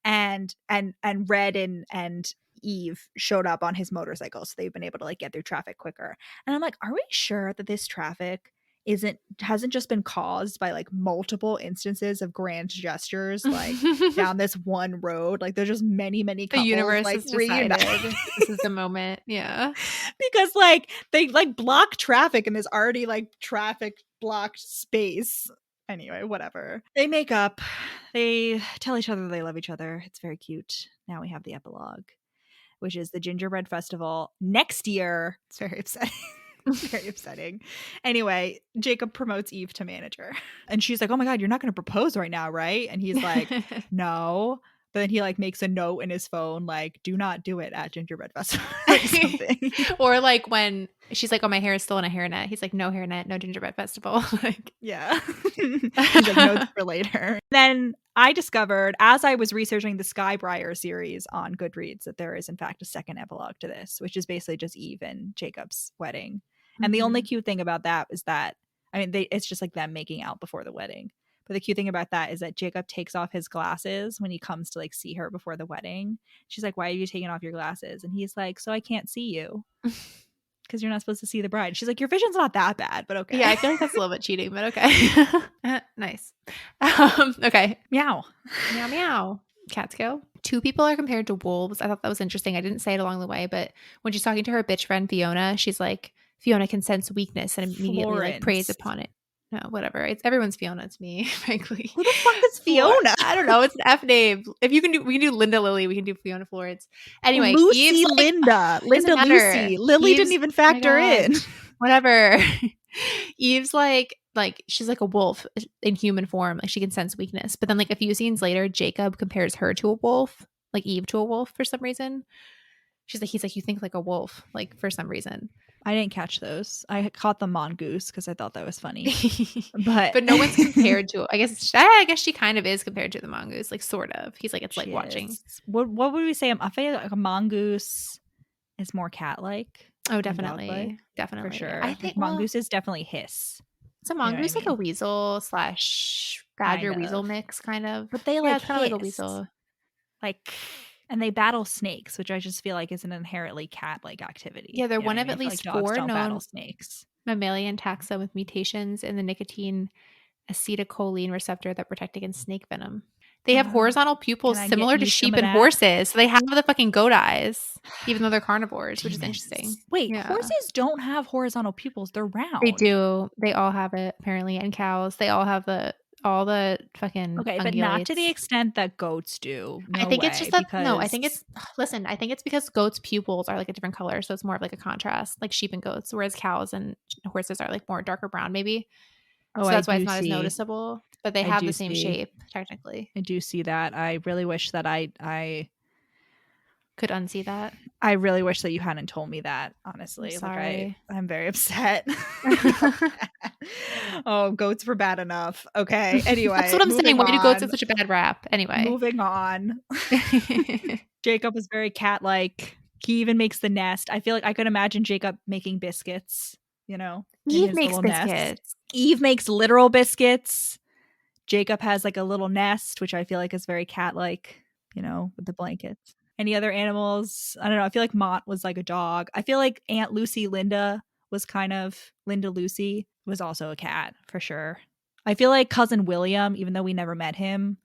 And Red and Eve showed up on his motorcycle. So they've been able to like get through traffic quicker. And I'm like, are we sure that this traffic hasn't just been caused by like multiple instances of grand gestures like down this one road? Like there's just many couples, the universe like has decided this is the moment. Yeah, because like they like block traffic and there's already like traffic blocked space. Anyway, whatever. They make up, they tell each other they love each other. It's very cute. Now we have the epilogue, which is the gingerbread festival next year. It's very upsetting. Very upsetting. Anyway, Jacob promotes Eve to manager. And she's like, oh my God, you're not going to propose right now, right? And he's like, no. But then he like makes a note in his phone, like, do not do it at gingerbread festival or something. Or like when she's like, oh, my hair is still in a hairnet. He's like, no hairnet, no gingerbread festival. Like, yeah. He's like, notes for later. Then I discovered, as I was researching the Skybriar series on Goodreads, that there is in fact a second epilogue to this, which is basically just Eve and Jacob's wedding. And the only cute thing about that is that, I mean, it's just like them making out before the wedding. But the cute thing about that is that Jacob takes off his glasses when he comes to like see her before the wedding. She's like, why are you taking off your glasses? And he's like, so I can't see you. Because you're not supposed to see the bride. She's like, your vision's not that bad, but okay. Yeah, I feel like that's a little bit cheating, but okay. Nice. Okay. Meow. Meow, meow. Cats go. 2 people are compared to wolves. I thought that was interesting. I didn't say it along the way, but when she's talking to her bitch friend Fiona, she's like, Fiona can sense weakness and immediately like preys upon it. No, whatever. It's everyone's Fiona to me, frankly. Who the fuck is Fiona? I don't know. It's an F name. If we can do Linda Lily, we can do Fiona Florence. Anyway, Lucy, Eve's Linda, Lucy. Lily didn't even factor in. Whatever. Eve's like she's like a wolf in human form. Like she can sense weakness. But then like a few scenes later, Jacob compares her to a wolf, like Eve to a wolf for some reason. He's like, you think like a wolf, like for some reason. I didn't catch those. I caught the mongoose because I thought that was funny. but no one's compared to. I guess she kind of is compared to the mongoose, like sort of. He's like, it's like watching. What would we say? I feel like a mongoose is more cat-like. Oh, definitely, definitely for sure. I think mongooses definitely hiss. It's a mongoose, like a weasel / badger weasel mix, kind of. But they like kind of like a weasel, like. And they battle snakes, which I just feel like is an inherently cat-like activity. Yeah, they're one of at least 4 known battle snakes. Mammalian taxa with mutations in the nicotine acetylcholine receptor that protect against snake venom. They have horizontal pupils Can I similar get to me some sheep of and that? horses. So they have the fucking goat eyes, even though they're carnivores, which is Demons. interesting. Wait, Yeah. horses don't have horizontal pupils. They're round. They do. They all have it, apparently. And cows. They all have all the fucking Okay, but not to the ungulates. extent that goats do. No I think way. it's just that no, I think because- it's listen, I think it's because goats' pupils are like a different color, so it's more of like a contrast, like sheep and goats, whereas cows and horses are like more darker brown, maybe. Oh, So I that's why do it's not as see. noticeable, but they I have do the same see. shape, technically. I do see that. I really wish that I Could unsee that. I really wish that you hadn't told me that, honestly. I'm sorry. I'm very upset. Oh, goats were bad enough. Okay. Anyway. That's what I'm saying. Why do goats on. have such a bad rap? Anyway. Moving on. Jacob is very cat-like. He even makes the nest. I feel like I could imagine Jacob making biscuits, you know? in Eve his makes little nest. biscuits. Eve makes literal biscuits. Jacob has like a little nest, which I feel like is very cat-like, you know, with the blankets. Any other animals? I don't know. I feel like Mott was like a dog. I feel like Aunt Lucy Linda was kind of Linda Lucy was also a cat for sure. I feel like Cousin William, even though we never met him,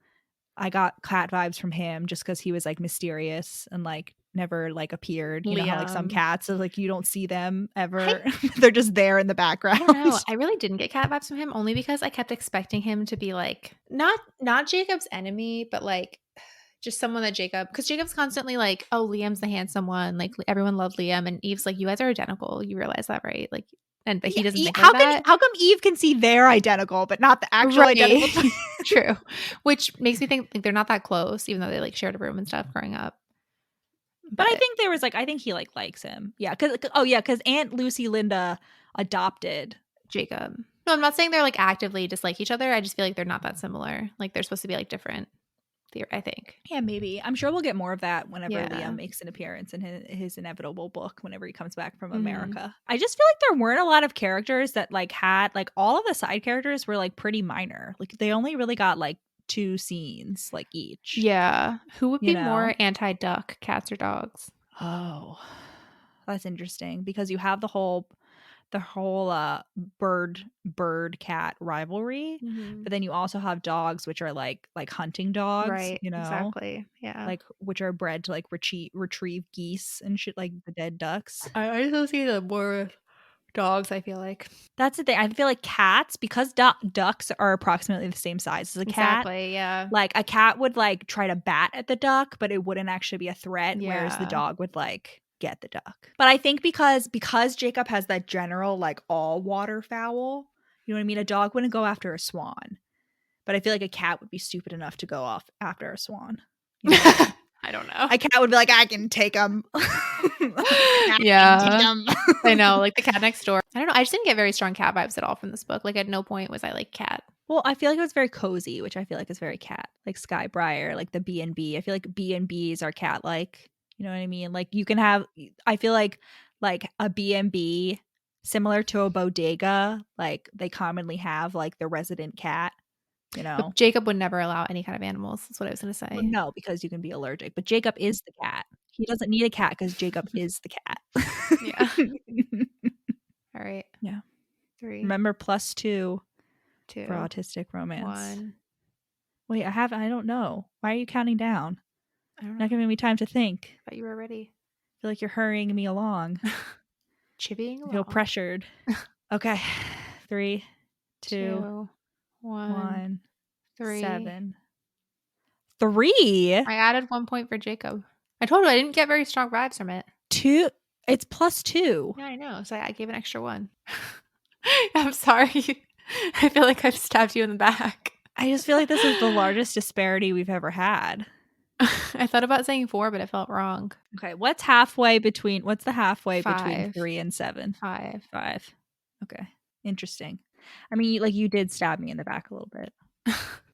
I got cat vibes from him just because he was like mysterious and like never like appeared. You know how like some Liam. cats are like you don't see them ever. They're just there in the background. I don't know. I really didn't get cat vibes from him only because I kept expecting him to be like not Jacob's enemy, but like just someone that because Jacob's constantly like, oh, Liam's the handsome one. Like everyone loved Liam, and Eve's like, you guys are identical. You realize that, right? Like, but he doesn't think how like that. How come Eve can see they're identical, but not the actual Right. identical? True. Which makes me think like they're not that close, even though they like shared a room and stuff growing up. But I think there was like I think he like likes him. Yeah, because Aunt Lucy Linda adopted Jacob. No, I'm not saying they're like actively dislike each other. I just feel like they're not that similar. Like they're supposed to be like different. I think. Yeah, maybe. I'm sure we'll get more of that whenever Yeah. Liam makes an appearance in his inevitable book whenever he comes back from America. I just feel like there weren't a lot of characters that like had like all of the side characters were like pretty minor. Like they only really got like 2 scenes like each. Yeah. Who would be You know? more anti-duck, cats or dogs? Oh, that's interesting because you have the whole bird cat rivalry, but then you also have dogs which are like hunting dogs, Right. you know, Exactly. Yeah. like which are bred to like retrieve geese and shit, like the dead ducks. I associate the more dogs, I feel like. That's the thing. I feel like cats, because ducks are approximately the same size as a cat. Exactly. Yeah. Like a cat would like try to bat at the duck, but it wouldn't actually be a threat, whereas the Yeah. dog would like get the duck. But I think because Jacob has that general like all waterfowl, you know what I mean? A dog wouldn't go after a swan, but I feel like a cat would be stupid enough to go off after a swan. You know? I don't know. A cat would be like, I can take him. Yeah. I know, like the cat next door. I don't know. I just didn't get very strong cat vibes at all from this book. Like at no point was I like cat. Well, I feel like it was very cozy, which I feel like is very cat. Like Skybriar, like the B&B. I feel like B&Bs are cat-like. You know what I mean? Like you can have, I feel like a B&B similar to a bodega, like they commonly have like the resident cat, you know? But Jacob would never allow any kind of animals. That's what I was going to say. Well, no, because you can be allergic. But Jacob is the cat. He doesn't need a cat because Jacob is the cat. Yeah. All right. Yeah. 3. Remember +2 2. for autistic romance. 1. Wait, I don't know. Why are you counting down? I don't know. Not giving me time to think. Thought you were ready. I feel like you're hurrying me along. Chivying I along. feel pressured. Okay. 3, 2, 2, 1, 3. 7. 3? I added 1 point for Jacob. I told you I didn't get very strong vibes from it. 2? It's +2. Yeah, I know. So I gave an extra 1. I'm sorry. I feel like I've stabbed you in the back. I just feel like this is the largest disparity we've ever had. I thought about saying 4, but I felt wrong. Okay, what's the halfway between 5. 3 and 7? 5. 5. Okay, interesting. I mean, like you did stab me in the back a little bit.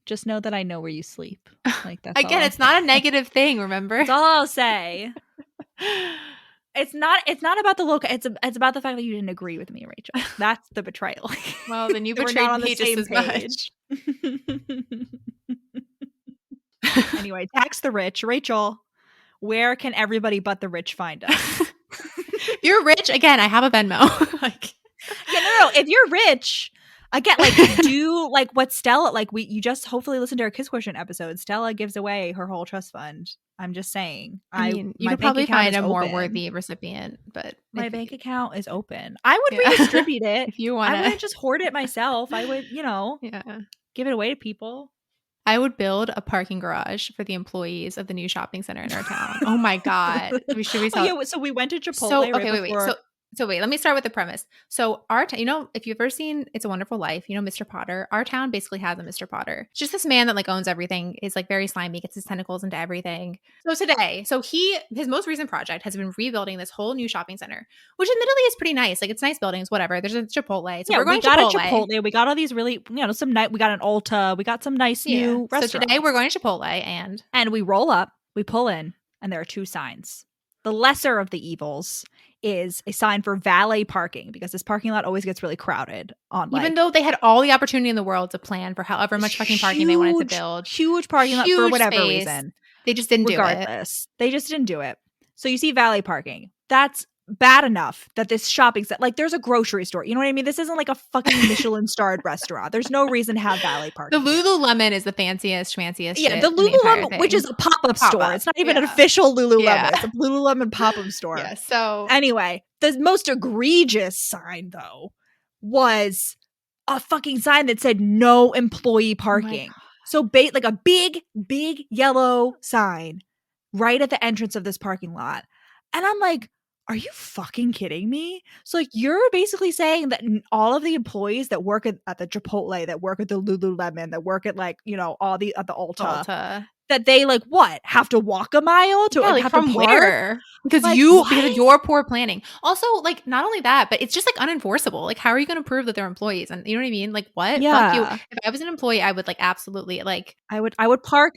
Just know that I know where you sleep. Like that's Again, all it's not a negative thing, remember? That's all I'll say. It's not about the local. It's about the fact that you didn't agree with me, Rachel. That's the betrayal. Well, then you We're betrayed not on me the just same as page. much. Anyway, tax the rich. Rachel, where can everybody but the rich find us? You're rich. Again, I have a Venmo. Like, Yeah, no. If you're rich, Again, like do like what Stella like you just hopefully listen to our Kiss Quotient episode. Stella gives away her whole trust fund. I'm just saying. I mean, you my could bank probably account find is a more open. worthy recipient, but My bank account is open. I would redistribute it. If you want I wouldn't just hoard it myself. I would, give it away to people. I would build a parking garage for the employees of the new shopping center in our town. Oh my God. Should we tell? So we went to Chipotle wait. So wait, let me start with the premise. So our town, if you've ever seen It's a Wonderful Life, Mr. Potter, our town basically has a Mr. Potter. It's just this man that like owns everything, is like very slimy, gets his tentacles into everything. So his most recent project has been rebuilding this whole new shopping center, which admittedly is pretty nice. Like it's nice buildings, whatever. There's a Chipotle. So we're going to Chipotle. We got all these really, we got an Ulta. We got some nice new restaurants. So today we're going to Chipotle and we roll up, we pull in, and there are two signs. The lesser of the evils is a sign for valet parking, because this parking lot always gets really crowded even though they had all the opportunity in the world to plan for however much fucking parking they wanted to build. Huge parking lot for whatever reason. They just didn't do it. They just didn't do it. So you see valet parking. That's bad enough that this shopping set, like there's a grocery store. You know what I mean? This isn't like a fucking Michelin starred restaurant. There's no reason to have valet parking. The Lululemon is the fanciest, schmanciest shit. The Lululemon, which is a pop-up store. It's not even an official Lululemon. Yeah. It's a Lululemon pop-up store. Yeah, so anyway, the most egregious sign though was a fucking sign that said no employee parking. So like a big yellow sign right at the entrance of this parking lot. And I'm like, are you fucking kidding me? So like you're basically saying that all of the employees that work at the Chipotle, that work at the Lululemon, that work at like, all the at the Ulta, that they like what? Have to walk a mile to have from to where? Because like, because your poor planning. Also, like not only that, but it's just like unenforceable. Like how are you going to prove that they're employees? And you know what I mean? Like what? Yeah. Fuck you. If I was an employee, I would like absolutely like I would park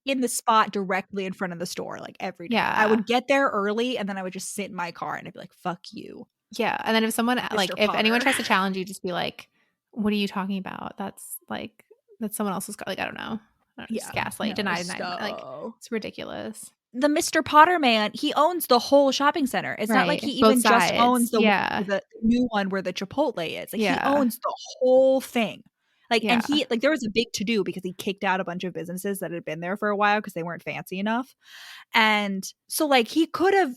in the spot directly in front of the store like every day. Yeah. I would get there early and then I would just sit in my car and I'd be like, fuck you. Yeah. And then if someone Mr. if Potter. anyone tries to challenge you, just be like, what are you talking about? That's someone else's car. Like, I don't know. Just gaslight, deny. Like it's ridiculous. The Mr. Potter man, he owns the whole shopping center. It's not like he even just owns the new one where the Chipotle is. Like he owns the whole thing. Like and he there was a big to do because he kicked out a bunch of businesses that had been there for a while because they weren't fancy enough. And so like he could have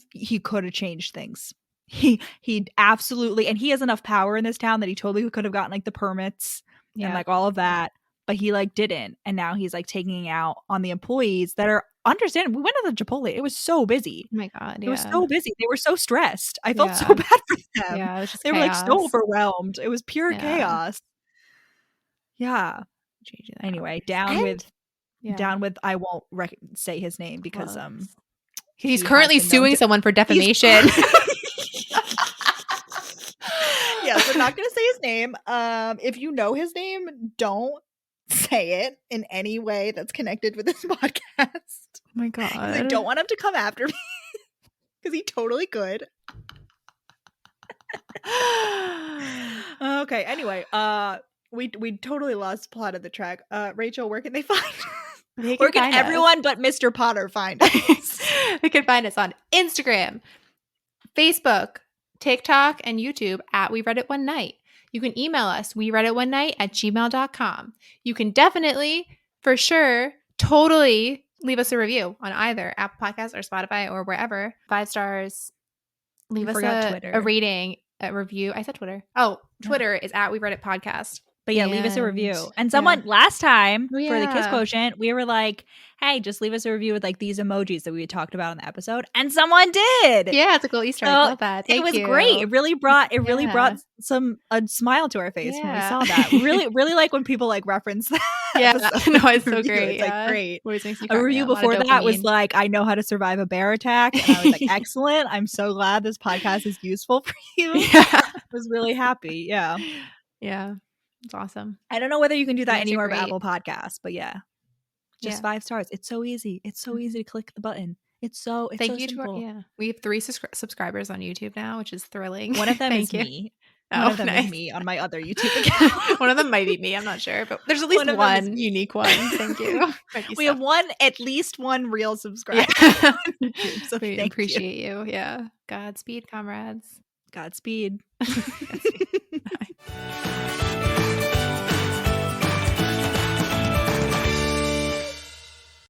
changed things. He absolutely, and he has enough power in this town that he totally could have gotten like the permits and like all of that. But he like didn't, and now he's like taking out on the employees that are understandable. We went to the Chipotle; it was so busy. Oh my God, it was so busy. They were so stressed. I felt so bad for them. Yeah, it was just they were like so overwhelmed. It was pure chaos. Yeah. Anyway, down with. I won't say his name because he's currently suing someone for defamation. Yes, we're not going to say his name. If you know his name, don't say it in any way that's connected with this podcast. Oh my God. I don't want him to come after me because he totally could. Okay, anyway, we totally lost plot of the track. Rachel, where can they find us? Where can everyone but Mr. Potter find us? They can find us on Instagram, Facebook, TikTok, and YouTube at We Read It One Night. You can email us, wereaditone@gmail.com. You can definitely, for sure, totally leave us a review on either Apple Podcasts or Spotify or wherever. 5 stars. Leave us a rating, a review. I said Twitter. Oh, Twitter is at We Read It Podcast. But yeah, leave us a review. And someone last time for the Kiss Quotient, we were like, hey, just leave us a review with like these emojis that we had talked about in the episode. And someone did. Yeah, it's a cool Easter egg. I love that. It was great. It really brought brought a smile to our face when we saw that. Really like when people like reference that. Yeah, no, it's so great. It's like great. A review before that was like, I know how to survive a bear attack. And I was like, excellent. I'm so glad this podcast is useful for you. Yeah. I was really happy. Yeah. Yeah. It's awesome. I don't know whether you can do that anywhere but Apple Podcasts, but yeah. Just 5 stars. It's so easy. It's so easy to click the button. It's so simple. We have 3 subscribers on YouTube now, which is thrilling. One of them is me. One of them is me on my other YouTube account. One of them might be me. I'm not sure, but there's at least one unique one. Thank you. We have at least one real subscriber. Yeah. So we appreciate you. Yeah. Godspeed, comrades. Godspeed. Bye.